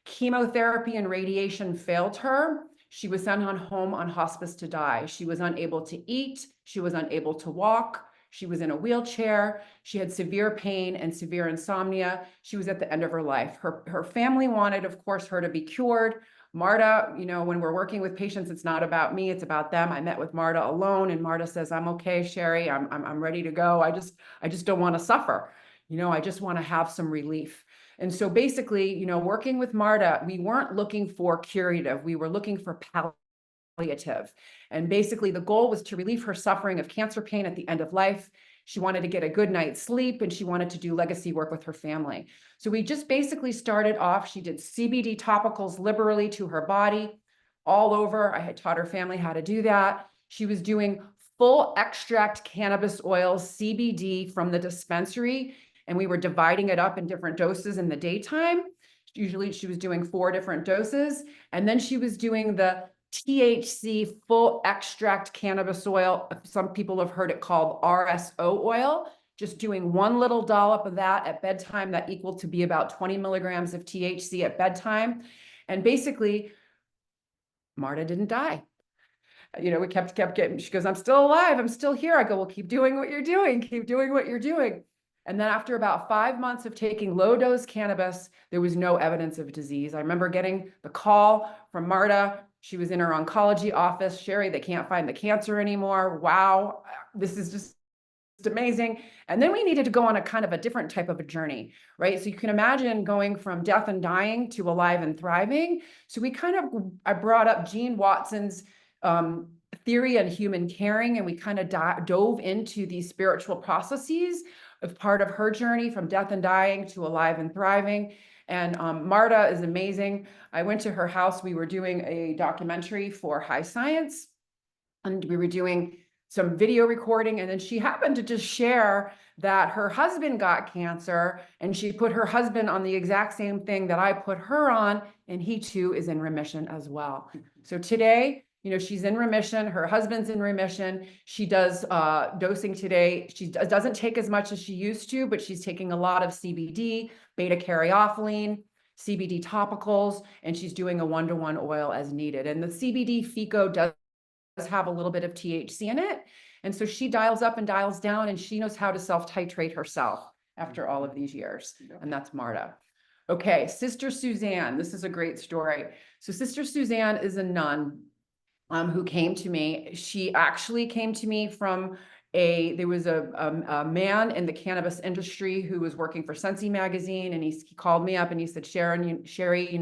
Chemotherapy and radiation failed her. She was sent home on hospice to die. She was unable to eat. She was unable to walk. She was in a wheelchair. She had severe pain and severe insomnia. She was at the end of her life. Her family wanted, of course, her to be cured. Marta, when we're working with patients, it's not about me, it's about them. I met with Marta alone, and Marta says, I'm okay, Sherri, I'm ready to go. I just don't want to suffer. I just want to have some relief. And so basically, working with Marta, we weren't looking for curative, we were looking for palliative. And basically the goal was to relieve her suffering of cancer pain at the end of life. She wanted to get a good night's sleep, and she wanted to do legacy work with her family. So we just basically started off. She did CBD topicals liberally to her body all over. I had taught her family how to do that. She was doing full extract cannabis oil, CBD, from the dispensary, and we were dividing it up in different doses in the daytime. Usually she was doing 4 different doses, and then she was doing the THC full extract cannabis oil. Some people have heard it called RSO oil, just doing 1 little dollop of that at bedtime. That equal to be about 20 milligrams of THC at bedtime. And basically, Marta didn't die. We kept getting, she goes, I'm still alive. I'm still here. I go, well, keep doing what you're doing. Keep doing what you're doing. And then after about 5 months of taking low dose cannabis, there was no evidence of disease. I remember getting the call from Marta. She was in her oncology office. Sherri, they can't find the cancer anymore. Wow, this is just amazing. And then we needed to go on a kind of a different type of a journey, right? So you can imagine going from death and dying to alive and thriving. So I brought up Gene Watson's theory on human caring, and we kind of dove into these spiritual processes of part of her journey from death and dying to alive and thriving. And Marta is amazing. I went to her house. We were doing a documentary for High Science, and we were doing some video recording. And then she happened to just share that her husband got cancer, and she put her husband on the exact same thing that I put her on, and he too is in remission as well. So today, she's in remission. Her husband's in remission. She does dosing today. She doesn't take as much as she used to, but she's taking a lot of CBD, beta-caryophyllene, CBD topicals, and she's doing a 1-to-1 oil as needed. And the CBD FICO does have a little bit of THC in it. And so she dials up and dials down, and she knows how to self-titrate herself after all of these years. And that's Marta. Okay, Sister Suzanne. This is a great story. So Sister Suzanne is a nun who came to me. She actually came to me from there was a man in the cannabis industry who was working for Sensi magazine, and he called me up and he said, Sherri,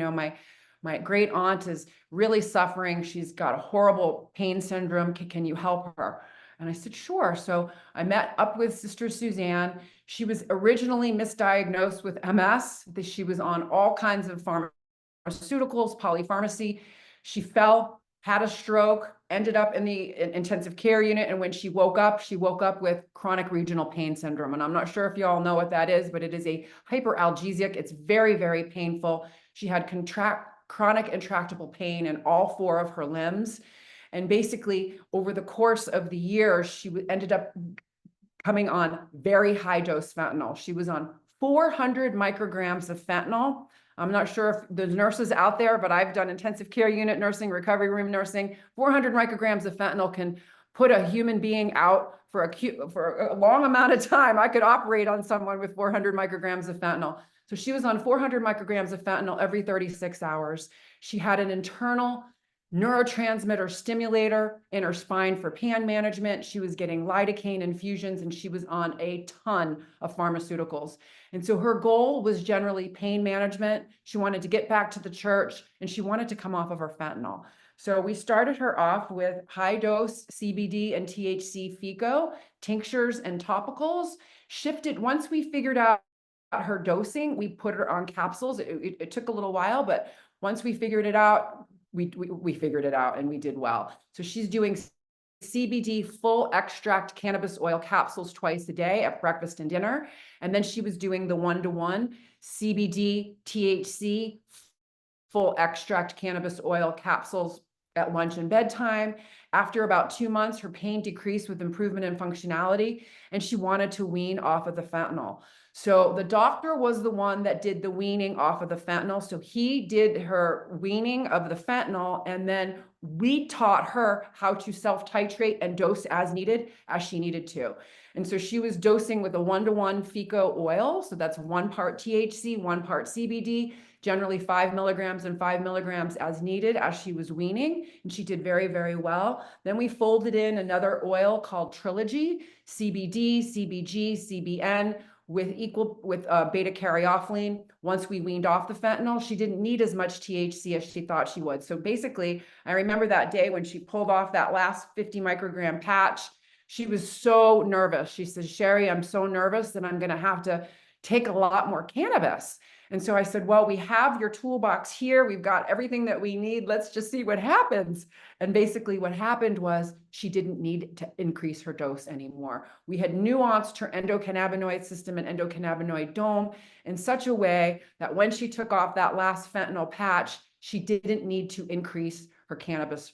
my great aunt is really suffering. She's got a horrible pain syndrome. Can you help her? And I said, sure. So I met up with Sister Suzanne. She was originally misdiagnosed with MS. She was on all kinds of pharmaceuticals, polypharmacy. She fell, had a stroke, ended up in the intensive care unit. And when she woke up with chronic regional pain syndrome. And I'm not sure if you all know what that is, but it is a hyperalgesic. It's very, very painful. She had chronic intractable pain in all 4 of her limbs. And basically, over the course of the year, she ended up coming on very high dose fentanyl. She was on 400 micrograms of fentanyl. I'm not sure if the nurses out there, but I've done intensive care unit nursing, recovery room nursing. 400 micrograms of fentanyl can put a human being out for a long amount of time. I could operate on someone with 400 micrograms of fentanyl. So she was on 400 micrograms of fentanyl every 36 hours. She had an internal neurotransmitter stimulator in her spine for pain management. She was getting lidocaine infusions, and she was on a ton of pharmaceuticals. And so her goal was generally pain management. She wanted to get back to the church, and she wanted to come off of her fentanyl. So we started her off with high dose CBD and THC FICO, tinctures and topicals. Shifted, once we figured out her dosing, we put her on capsules. It took a little while, but once we figured it out, we figured it out, and we did well. So she's doing CBD full extract cannabis oil capsules twice a day at breakfast and dinner. And then she was doing the 1-to-1 CBD THC full extract cannabis oil capsules at lunch and bedtime. After about 2 months, her pain decreased with improvement in functionality, and she wanted to wean off of the fentanyl. So the doctor was the one that did the weaning off of the fentanyl. So he did her weaning of the fentanyl, and then we taught her how to self-titrate and dose as needed, as she needed to. And so she was dosing with a 1-to-1 FICO oil. So that's 1 part THC, 1 part CBD, generally 5 milligrams and 5 milligrams as needed as she was weaning. And she did very, very well. Then we folded in another oil called Trilogy, CBD, CBG, CBN, with beta caryophyllene. Once we weaned off the fentanyl, she didn't need as much THC as she thought she would. So basically, I remember that day when she pulled off that last 50 microgram patch, she was so nervous. She said, "Sherri, I'm so nervous that I'm going to have to take a lot more cannabis." And so I said, "Well, we have your toolbox here. We've got everything that we need. Let's just see what happens." And basically what happened was she didn't need to increase her dose anymore. We had nuanced her endocannabinoid system and endocannabinoid dome in such a way that when she took off that last fentanyl patch, she didn't need to increase her cannabis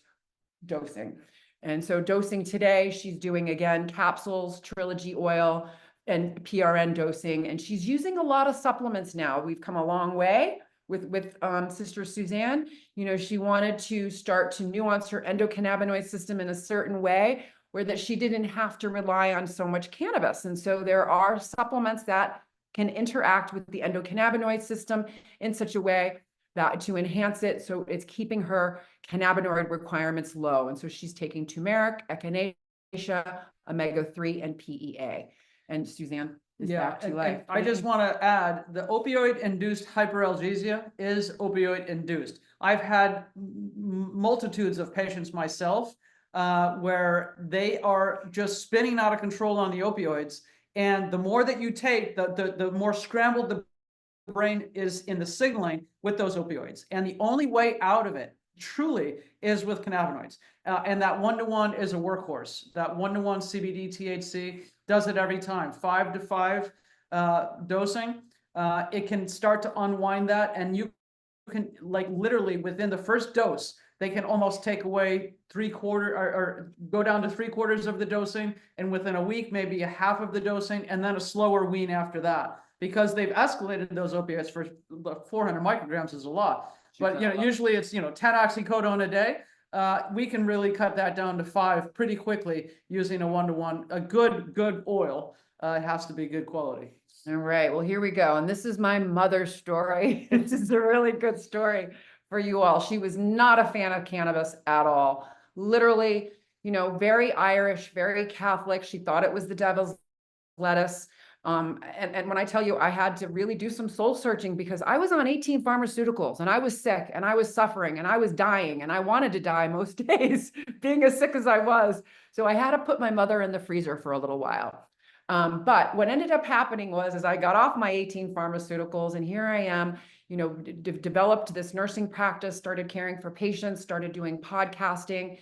dosing. And so dosing today, she's doing, again, capsules, Trilogy oil, and PRN dosing, and she's using a lot of supplements now. We've come a long way with Sister Suzanne. You know, she wanted to start to nuance her endocannabinoid system in a certain way where that she didn't have to rely on so much cannabis. And so there are supplements that can interact with the endocannabinoid system in such a way that to enhance it, so it's keeping her cannabinoid requirements low. And so she's taking turmeric, echinacea, omega-3, and PEA. And Suzanne is back to life. I just want to add, the opioid-induced hyperalgesia is opioid-induced. I've had multitudes of patients myself where they are just spinning out of control on the opioids. And the more that you take, the more scrambled the brain is in the signaling with those opioids. And the only way out of it truly is with cannabinoids. And that 1-to-1 is a workhorse. That 1-to-1 CBD THC does it every time. 5-to-5 dosing. It can start to unwind that, and you can, like, literally within the first dose, they can almost take away 3/4 or go down to 3/4 of the dosing, and within a week, maybe a half of the dosing, and then a slower wean after that, because they've escalated those opioids. For 400 micrograms is a lot. But usually it's 10 oxycodone a day. We can really cut that down to 5 pretty quickly using a 1-to-1. A good oil. It has to be good quality. All right, well, here we go. And this is my mother's story. This is a really good story for you all. She was not a fan of cannabis at all. Literally, very Irish, very Catholic. She thought it was the devil's lettuce. And when I tell you, I had to really do some soul searching, because I was on 18 pharmaceuticals, and I was sick, and I was suffering, and I was dying, and I wanted to die most days, being as sick as I was. So I had to put my mother in the freezer for a little while. But what ended up happening was, as I got off my 18 pharmaceuticals, and here I am, developed this nursing practice, started caring for patients, started doing podcasting,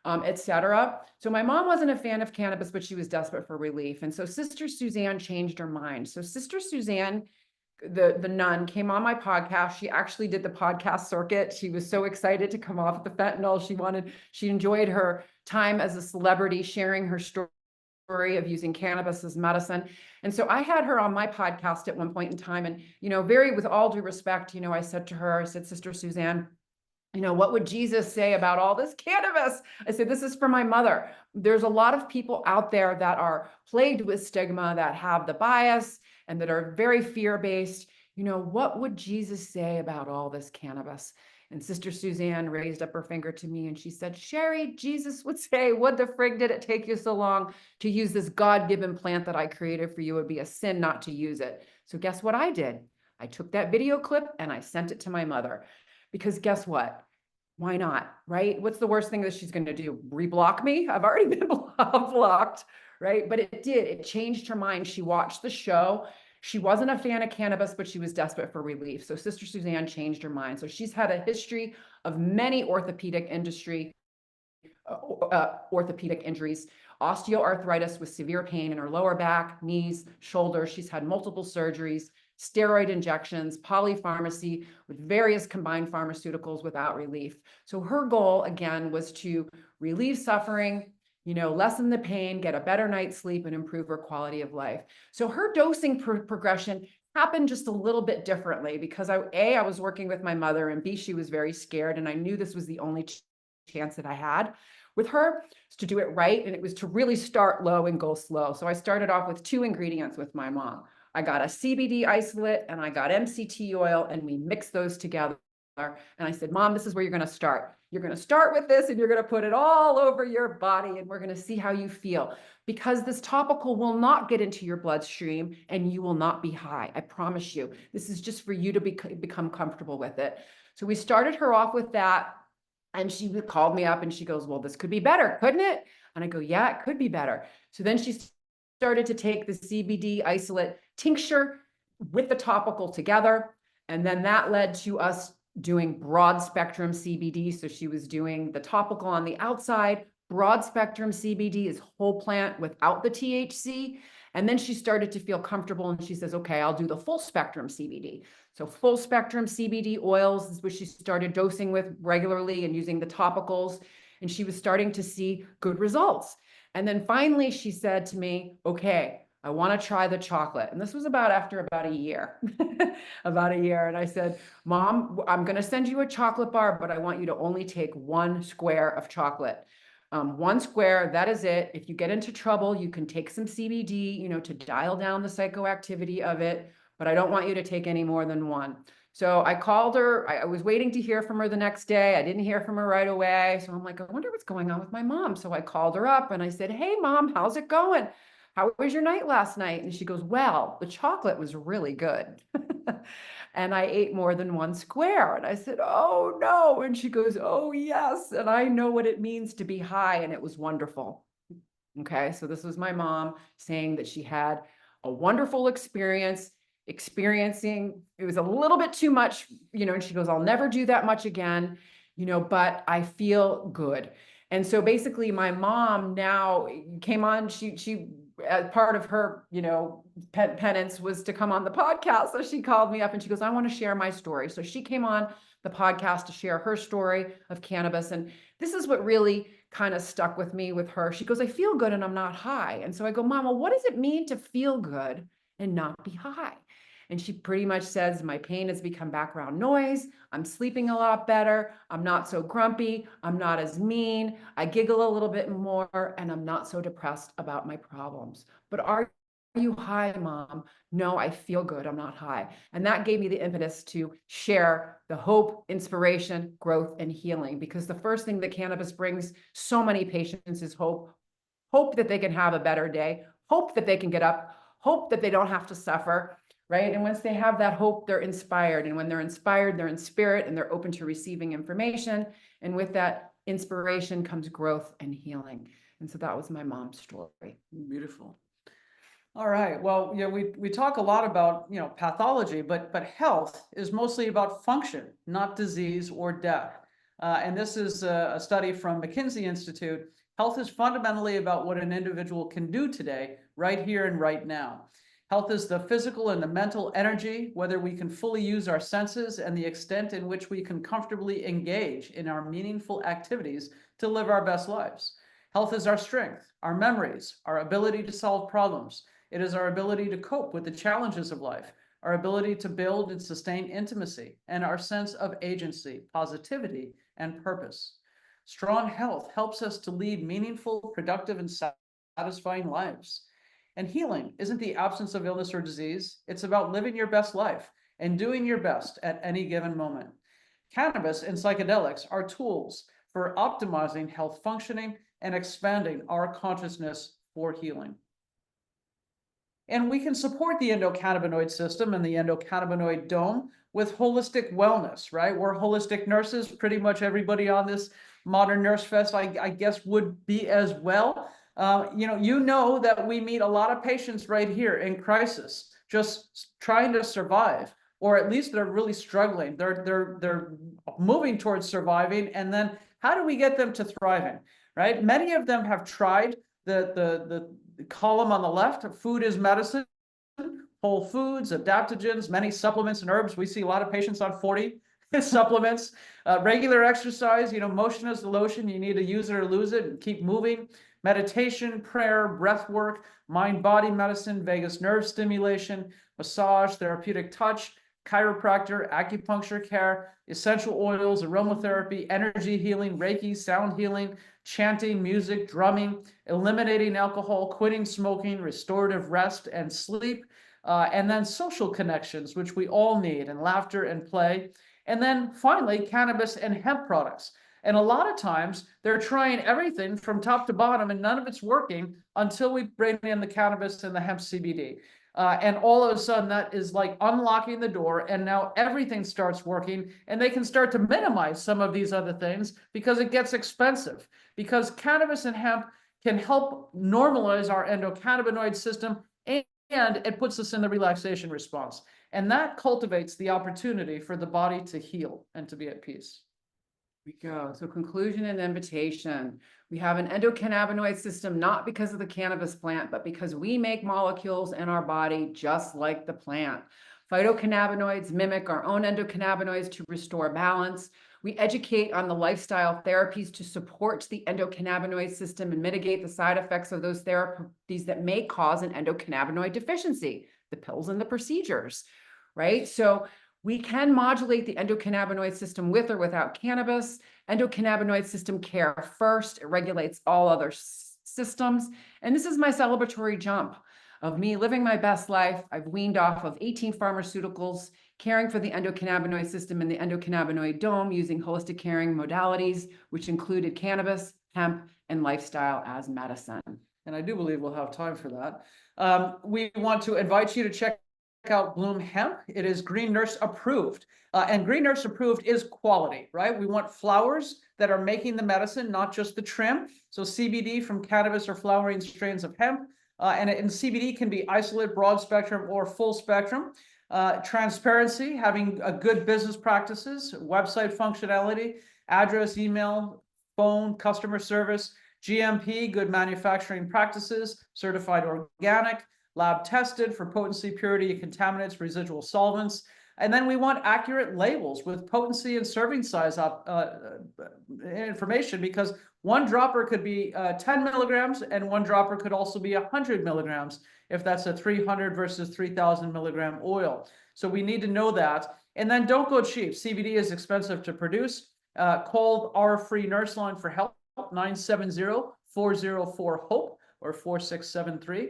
etc. So my mom wasn't a fan of cannabis, but she was desperate for relief. And so Sister Suzanne changed her mind. So Sister Suzanne the nun came on my podcast. She actually did the podcast circuit. She was so excited to come off the fentanyl. She enjoyed her time as a celebrity, sharing her story of using cannabis as medicine. And so I had her on my podcast at one point in time. And, with all due respect, I said to her, I said, Sister Suzanne, what would Jesus say about all this cannabis? I said, this is for my mother. There's a lot of people out there that are plagued with stigma, that have the bias and that are very fear-based. What would Jesus say about all this cannabis? And Sister Suzanne raised up her finger to me and she said, Sherri, Jesus would say, what the frig did it take you so long to use this God-given plant that I created for you? It would be a sin not to use it. So guess what I did? I took that video clip and I sent it to my mother. Because guess what? Why not, right? What's the worst thing that she's going to do? Reblock me? I've already been blocked, right? But it changed her mind. She watched the show. She wasn't a fan of cannabis, but she was desperate for relief. So Sister Suzanne changed her mind. So she's had a history of many orthopedic injuries, osteoarthritis with severe pain in her lower back, knees, shoulders. She's had multiple surgeries, steroid injections, polypharmacy with various combined pharmaceuticals without relief. So her goal, again, was to relieve suffering, lessen the pain, get a better night's sleep, and improve her quality of life. So her dosing progression happened just a little bit differently because I was working with my mother, and B, she was very scared, and I knew this was the only chance that I had with her to do it right, and it was to really start low and go slow. So I started off with 2 ingredients with my mom. I got a CBD isolate and I got MCT oil, and we mixed those together. And I said, Mom, this is where you're going to start. You're going to start with this and you're going to put it all over your body, and we're going to see how you feel, because this topical will not get into your bloodstream and you will not be high. I promise you. This is just for you to become comfortable with it. So we started her off with that, and she called me up and she goes, well, this could be better, couldn't it? And I go, yeah, it could be better. So then she started to take the CBD isolate tincture with the topical together. And then that led to us doing broad spectrum CBD. So she was doing the topical on the outside. Broad spectrum CBD is whole plant without the THC. And then she started to feel comfortable and she says, okay, I'll do the full spectrum CBD. So full spectrum CBD oils is what she started dosing with regularly and using the topicals. And she was starting to see good results. And then finally she said to me, okay, I want to try the chocolate. And this was after about a year, about a year. And I said, Mom, I'm going to send you a chocolate bar, but I want you to only take 1 square of chocolate. 1 square, that is it. If you get into trouble, you can take some CBD, to dial down the psychoactivity of it, but I don't want you to take any more than 1. So I called her. I was waiting to hear from her the next day. I didn't hear from her right away. So I'm like, I wonder what's going on with my mom. So I called her up and I said, hey, Mom, how's it going? How was your night last night? And she goes, well, the chocolate was really good. And I ate more than 1 square. And I said, oh, no. And she goes, oh, yes. And I know what it means to be high. And it was wonderful. Okay. So this was my mom saying that she had a wonderful experiencing, it was a little bit too much, and she goes, I'll never do that much again, but I feel good. And so basically my mom now came on, she as part of her, penance was to come on the podcast. So she called me up and she goes, I want to share my story. So she came on the podcast to share her story of cannabis. And this is what really kind of stuck with me with her. She goes, I feel good and I'm not high. And so I go, Mama, what does it mean to feel good and not be high? And she pretty much says, my pain has become background noise. I'm sleeping a lot better. I'm not so grumpy. I'm not as mean. I giggle a little bit more, and I'm not so depressed about my problems. But are you high, Mom? No, I feel good. I'm not high. And that gave me the impetus to share the hope, inspiration, growth, and healing. Because the first thing that cannabis brings so many patients is hope. Hope that they can have a better day. Hope that they can get up. Hope that they don't have to suffer. Right. And once they have that hope, they're inspired. And when they're inspired, they're in spirit and they're open to receiving information. And with that inspiration comes growth and healing. And so that was my mom's story. Beautiful. All right. Well, we talk a lot about, pathology, but health is mostly about function, not disease or death. And this is a study from McKinsey Institute. Health is fundamentally about what an individual can do today, right here and right now. Health is the physical and the mental energy, whether we can fully use our senses and the extent in which we can comfortably engage in our meaningful activities to live our best lives. Health is our strength, our memories, our ability to solve problems. It is our ability to cope with the challenges of life, our ability to build and sustain intimacy, and our sense of agency, positivity, and purpose. Strong health helps us to lead meaningful, productive, and satisfying lives. And healing isn't the absence of illness or disease. It's about living your best life and doing your best at any given moment. Cannabis and psychedelics are tools for optimizing health functioning and expanding our consciousness for healing. And we can support the endocannabinoid system and the endocannabinoid dome with holistic wellness, right? We're holistic nurses. Pretty much everybody on this Modern Nurse Fest, I guess, would be as well. You know that we meet a lot of patients right here in crisis, just trying to survive, or at least they're really struggling. They're moving towards surviving, and then how do we get them to thriving, right? Many of them have tried the column on the left. Food is medicine, whole foods, adaptogens, many supplements and herbs. We see a lot of patients on 40 supplements, regular exercise. Motion is the lotion. You need to use it or lose it, and keep moving. Meditation, prayer, breath work, mind-body medicine, vagus nerve stimulation, massage, therapeutic touch, chiropractor, acupuncture care, essential oils, aromatherapy, energy healing, Reiki, sound healing, chanting, music, drumming, eliminating alcohol, quitting smoking, restorative rest and sleep, and then social connections, which we all need, and laughter and play. And then finally, cannabis and hemp products. And a lot of times they're trying everything from top to bottom, and none of it's working until we bring in the cannabis and the hemp CBD. And all of a sudden that is like unlocking the door, and now everything starts working, and they can start to minimize some of these other things because it gets expensive. Because cannabis and hemp can help normalize our endocannabinoid system, and it puts us in the relaxation response. And that cultivates the opportunity for the body to heal and to be at peace. We go. So conclusion and invitation. We have an endocannabinoid system, not because of the cannabis plant, but because we make molecules in our body just like the plant. Phytocannabinoids mimic our own endocannabinoids to restore balance. We educate on the lifestyle therapies to support the endocannabinoid system and mitigate the side effects of those therapies that may cause an endocannabinoid deficiency, the pills and the procedures, right? So we can modulate the endocannabinoid system with or without cannabis. Endocannabinoid system care first. It regulates all other systems. And this is my celebratory jump of me living my best life. I've weaned off of 18 pharmaceuticals, caring for the endocannabinoid system and the endocannabinoid dome using holistic caring modalities, which included cannabis, hemp, and lifestyle as medicine. And I do believe we'll have time for that. We want to invite you to check out Bloom Hemp. It is Green Nurse approved, and Green Nurse approved is quality, right? We want flowers that are making the medicine, not just the trim. So CBD from cannabis or flowering strains of hemp, and CBD can be isolate, broad spectrum, or full spectrum. Transparency, having a good business practices, website functionality, address, email, phone, customer service, GMP, good manufacturing practices, certified organic, lab tested for potency, purity, contaminants, residual solvents. And then we want accurate labels with potency and serving size information, because one dropper could be 10 milligrams and one dropper could also be 100 milligrams if that's a 300 versus 3,000 milligram oil. So we need to know that. And then don't go cheap. CBD is expensive to produce. Call our free nurse line for help, 970-404-HOPE or 4673.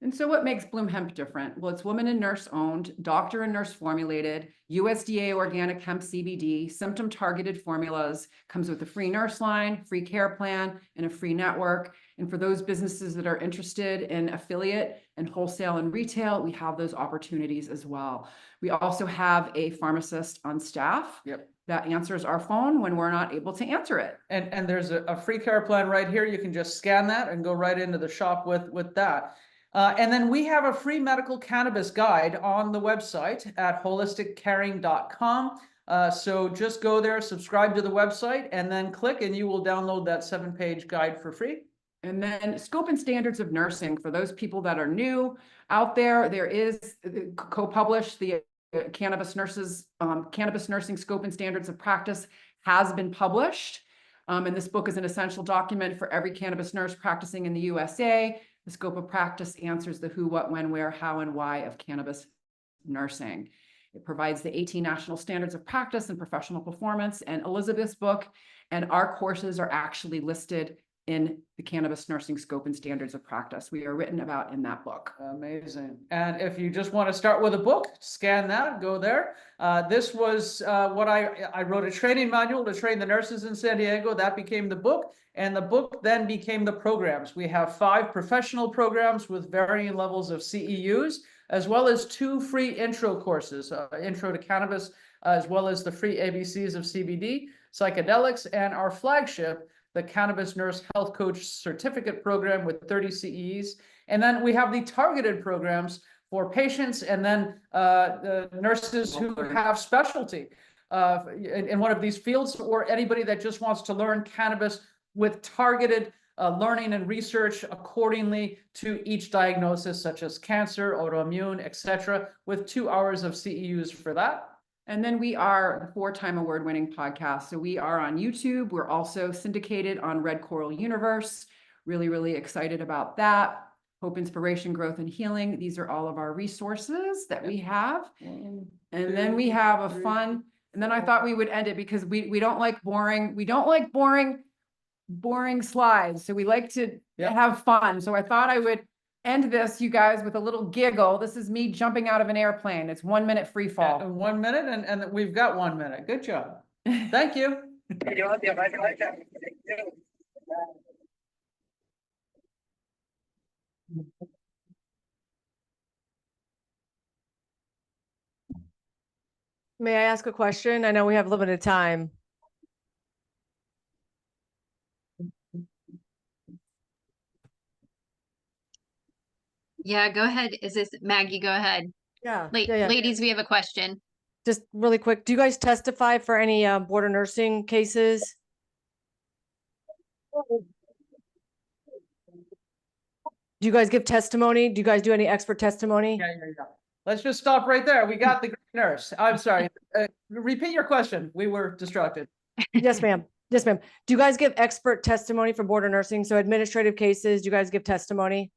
And so what makes Bloom Hemp different? Well, it's woman and nurse owned, doctor and nurse formulated, USDA organic hemp CBD, symptom targeted formulas, comes with a free nurse line, free care plan, and a free network. And for those businesses that are interested in affiliate and wholesale and retail, we have those opportunities as well. We also have a pharmacist on staff. Yep. That answers our phone when we're not able to answer it. And there's a free care plan right here. You can just scan that and go right into the shop with that. And then we have a free medical cannabis guide on the website at holisticcaring.com. So just go there, subscribe to the website, and then click, and you will download that 7-page guide for free. And then scope and standards of nursing. For those people that are new out there, there is co-published the cannabis nursing scope and standards of practice has been published. And this book is an essential document for every cannabis nurse practicing in the USA. The scope of practice answers the who, what, when, where, how, and why of cannabis nursing. It provides the 18 national standards of practice and professional performance, and Elisabeth's book and our courses are actually listed in the cannabis nursing scope and standards of practice. We are written about in that book. Amazing. And if you just want to start with a book, scan that, go there. This was what I wrote a training manual to train the nurses in San Diego. That became the book. And the book then became the programs. We have 5 professional programs with varying levels of CEUs, as well as 2 free intro courses, intro to cannabis, as well as the free ABCs of CBD, psychedelics, and our flagship, the Cannabis Nurse Health Coach Certificate Program with 30 CEs. And then we have the targeted programs for patients and then the nurses who have specialty in one of these fields, or anybody that just wants to learn cannabis with targeted learning and research accordingly to each diagnosis, such as cancer, autoimmune, etc., with 2 hours of CEUs for that. And then we are a 4-time award-winning podcast. So we are on YouTube. We're also syndicated on Red Coral Universe. Really, really excited about that. Hope, Inspiration, Growth, and Healing. These are all of our resources that we have. And then we have a fun, and then I thought we would end it because we don't like boring. We don't like boring slides. So we like to have fun. So I thought I would end this, you guys, with a little giggle. This is me jumping out of an airplane. It's 1 minute free fall. 1 minute, and we've got 1 minute. Good job. Thank you. May I ask a question? I know we have limited time. Yeah, go ahead. Is this Maggie? Go ahead. Yeah. Ladies, we have a question. Just really quick. Do you guys testify for any border nursing cases? Do you guys give testimony? Do you guys do any expert testimony? Yeah. Let's just stop right there. We got the green nurse. I'm sorry. Repeat your question. We were distracted. Yes, ma'am. Yes, ma'am. Do you guys give expert testimony for border nursing? So administrative cases, do you guys give testimony?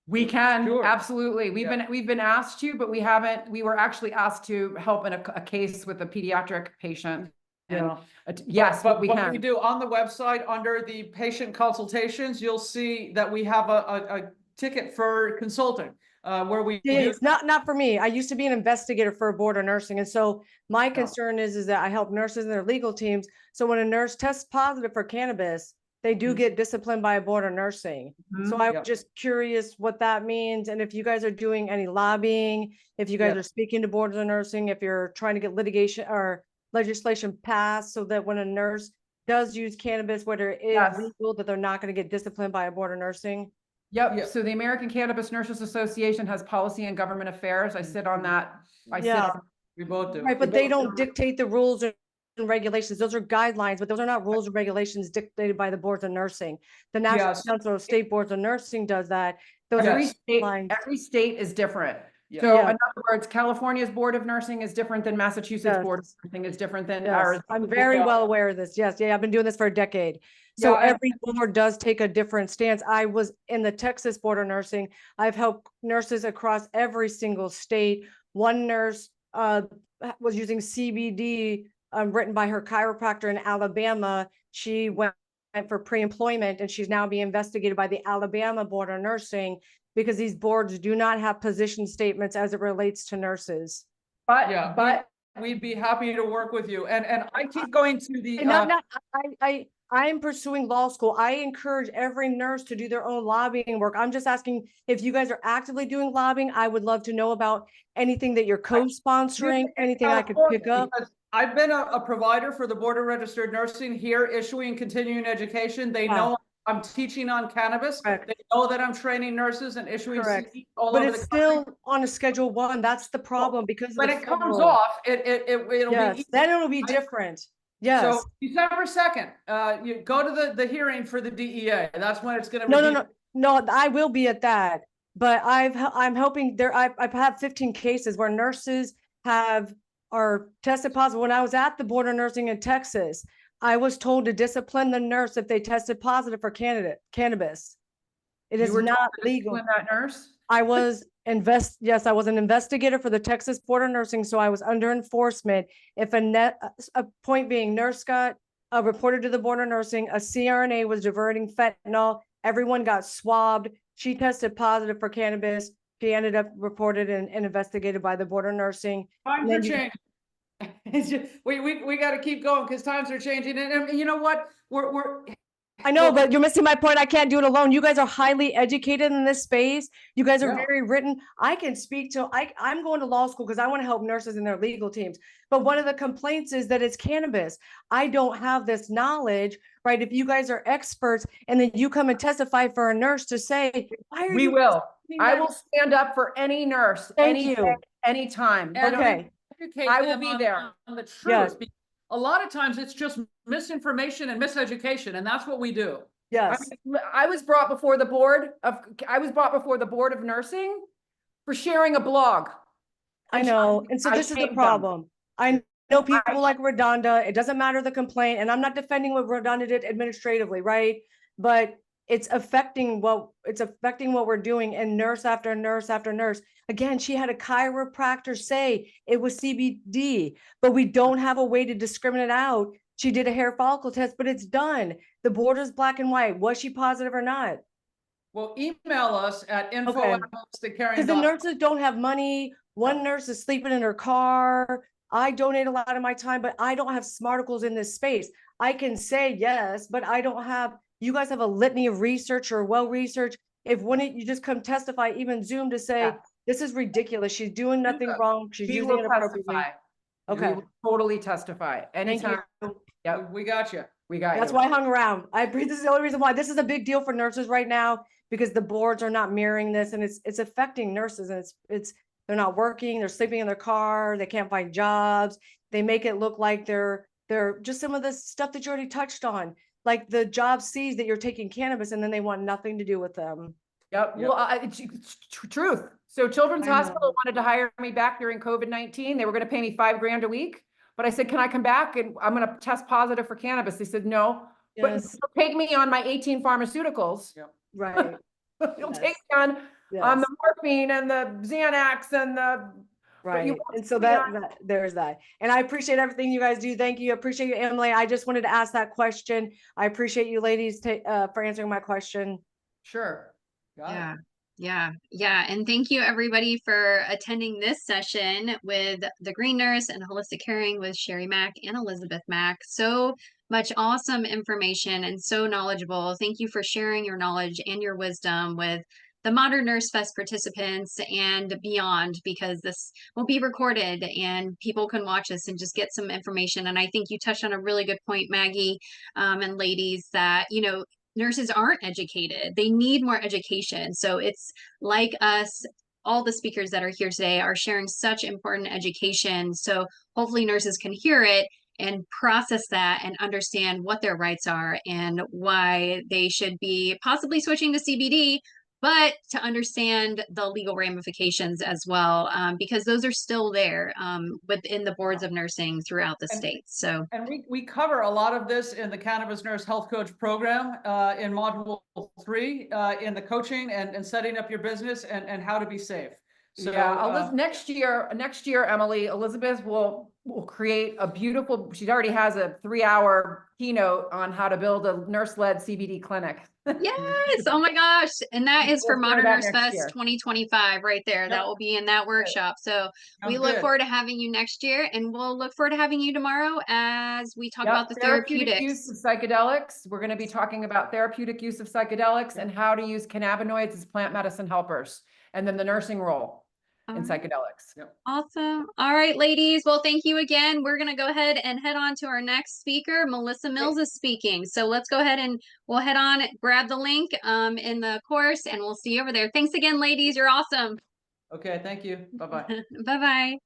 We can, Sure. absolutely. We've been asked to, but we haven't. We were actually asked to help in a case with a pediatric patient. And yes, but we what can. we do on the website under the patient consultations, you'll see that we have a ticket for consulting. Where we It's not for me. I used to be an investigator for border nursing. And so my concern is that I help nurses and their legal teams. So when a nurse tests positive for cannabis, they do get disciplined by a border nursing. So I'm just curious what that means. And if you guys are doing any lobbying, if you guys are speaking to border nursing, if you're trying to get litigation or legislation passed so that when a nurse does use cannabis, whether it is legal, that they're not going to get disciplined by a border nursing. Yep. So the American Cannabis Nurses Association has policy and government affairs. I sit on that. We both do. Right, but they don't dictate the rules and regulations. Those are guidelines, but those are not rules and regulations dictated by the boards of nursing. The National Council of State Boards of Nursing does that. Those Every are state is different. Yeah. So in other words, California's Board of Nursing is different than Massachusetts Board of Nursing is different than ours. I'm very well aware of this. Yes. Yeah. I've been doing this for a decade. So every board does take a different stance. I was in the Texas Board of Nursing. I've helped nurses across every single state. One nurse was using CBD written by her chiropractor in Alabama. She went for pre-employment and she's now being investigated by the Alabama Board of Nursing because these boards do not have position statements as it relates to nurses. But we'd be happy to work with you. And I keep going to the I am pursuing law school. I encourage every nurse to do their own lobbying work. I'm just asking if you guys are actively doing lobbying. I would love to know about anything that you're co-sponsoring, anything I could pick up. I've been a provider for the Board of Registered Nursing here, issuing continuing education. They know I'm teaching on cannabis. Correct. They know that I'm training nurses and issuing CDs all over the country. But it's still on a Schedule 1. That's the problem because when it comes off, it'll be then it'll be different. Yes. So December 2nd, you go to the hearing for the DEA. That's when it's gonna. No, I will be at that. But I'm hoping I've had 15 cases where nurses are tested positive. When I was at the board of nursing in Texas, I was told to discipline the nurse if they tested positive for cannabis. It is You were told not to legal. discipline that nurse? I was I was an investigator for the Texas Board of Nursing, so I was under enforcement. If a point being nurse got reported to the Board of Nursing, a CRNA was diverting fentanyl, everyone got swabbed. She tested positive for cannabis. She ended up reported and investigated by the Board of Nursing. Times are changing. It's just, we got to keep going because times are changing. And you know what? I know, but you're missing my point. I can't do it alone. You guys are highly educated in this space. You guys are very written. I can speak to, I'm going to law school because I want to help nurses and their legal teams. But one of the complaints is that it's cannabis. I don't have this knowledge, right? If you guys are experts and then you come and testify for a nurse to say, why are We you? will. I will stand up for any nurse, Thank any you. day, anytime. And Okay. educate I will them be there. on the truth. Yes. A lot of times it's just misinformation and miseducation, and that's what we do. Yes. I was brought before the board of nursing for sharing a blog. I know. And so this is the shamed them. problem. I know people like Redonda. It doesn't matter the complaint. And I'm not defending what Redonda did administratively, right? But it's affecting what we're doing. And nurse after nurse after nurse. Again, she had a chiropractor say it was CBD, but we don't have a way to discriminate out. She did a hair follicle test, but it's done. The border's black and white. Was she positive or not? Well, email us at info@holisticcaring.com. Because the nurses don't have money. One nurse is sleeping in her car. I donate a lot of my time, but I don't have smarticles in this space. I can say yes, but I don't have, you guys have a litany of research or well-researched. If you just come testify, even Zoom to say, this is ridiculous. She's doing nothing wrong. She's We using will it appropriately. testify. Okay. We will totally testify anytime. Yep. We got you. We got That's you. why I hung around. This is the only reason why this is a big deal for nurses right now, because the boards are not mirroring this and it's affecting nurses, and they're not working, they're sleeping in their car, they can't find jobs. They make it look like they're just some of the stuff that you already touched on, like the job sees that you're taking cannabis and then they want nothing to do with them. Yep. Well, it's truth. So Children's Hospital wanted to hire me back during COVID-19. They were going to pay me $5,000 a week. But I said, can I come back and I'm going to test positive for cannabis? They said, no, but take me on my 18 pharmaceuticals. Yep. Right. You'll take me on the morphine and the Xanax and the, right. And so there's that. And I appreciate everything you guys do. Thank you. I appreciate you, Emily. I just wanted to ask that question. I appreciate you ladies for answering my question. Sure. Got it. Yeah. And thank you everybody for attending this session with the Green Nurse and Holistic Caring with Sherri Mack and Elisabeth Mack. So much awesome information and so knowledgeable. Thank you for sharing your knowledge and your wisdom with the Modern Nurse Fest participants and beyond, because this will be recorded and people can watch this and just get some information. And I think you touched on a really good point, Maggie, and ladies, that, nurses aren't educated. They need more education. So it's like us, all the speakers that are here today are sharing such important education. So hopefully nurses can hear it and process that and understand what their rights are and why they should be possibly switching to CBD, but to understand the legal ramifications as well, because those are still there within the boards of nursing throughout the state. So, and we cover a lot of this in the Cannabis Nurse Health Coach program in module 3 in the coaching and setting up your business and how to be safe. So next year, Emily, Elisabeth will create a beautiful, she already has a 3-hour keynote on how to build a nurse-led CBD clinic. yes. Oh my gosh. And that is for Modern Nurse Fest year. 2025 right there. That will be in that workshop. So we look forward to having you next year, and we'll look forward to having you tomorrow as we talk about the therapeutic use of psychedelics. We're going to be talking about therapeutic use of psychedelics and how to use cannabinoids as plant medicine helpers, and then the nursing role in psychedelics. Awesome. All right, ladies. Well, thank you again. We're going to go ahead and head on to our next speaker. Melissa Mills is speaking. So let's go ahead and we'll head on, grab the link in the course, and we'll see you over there. Thanks again, ladies. You're awesome. Okay. Thank you. Bye-bye. Bye-bye.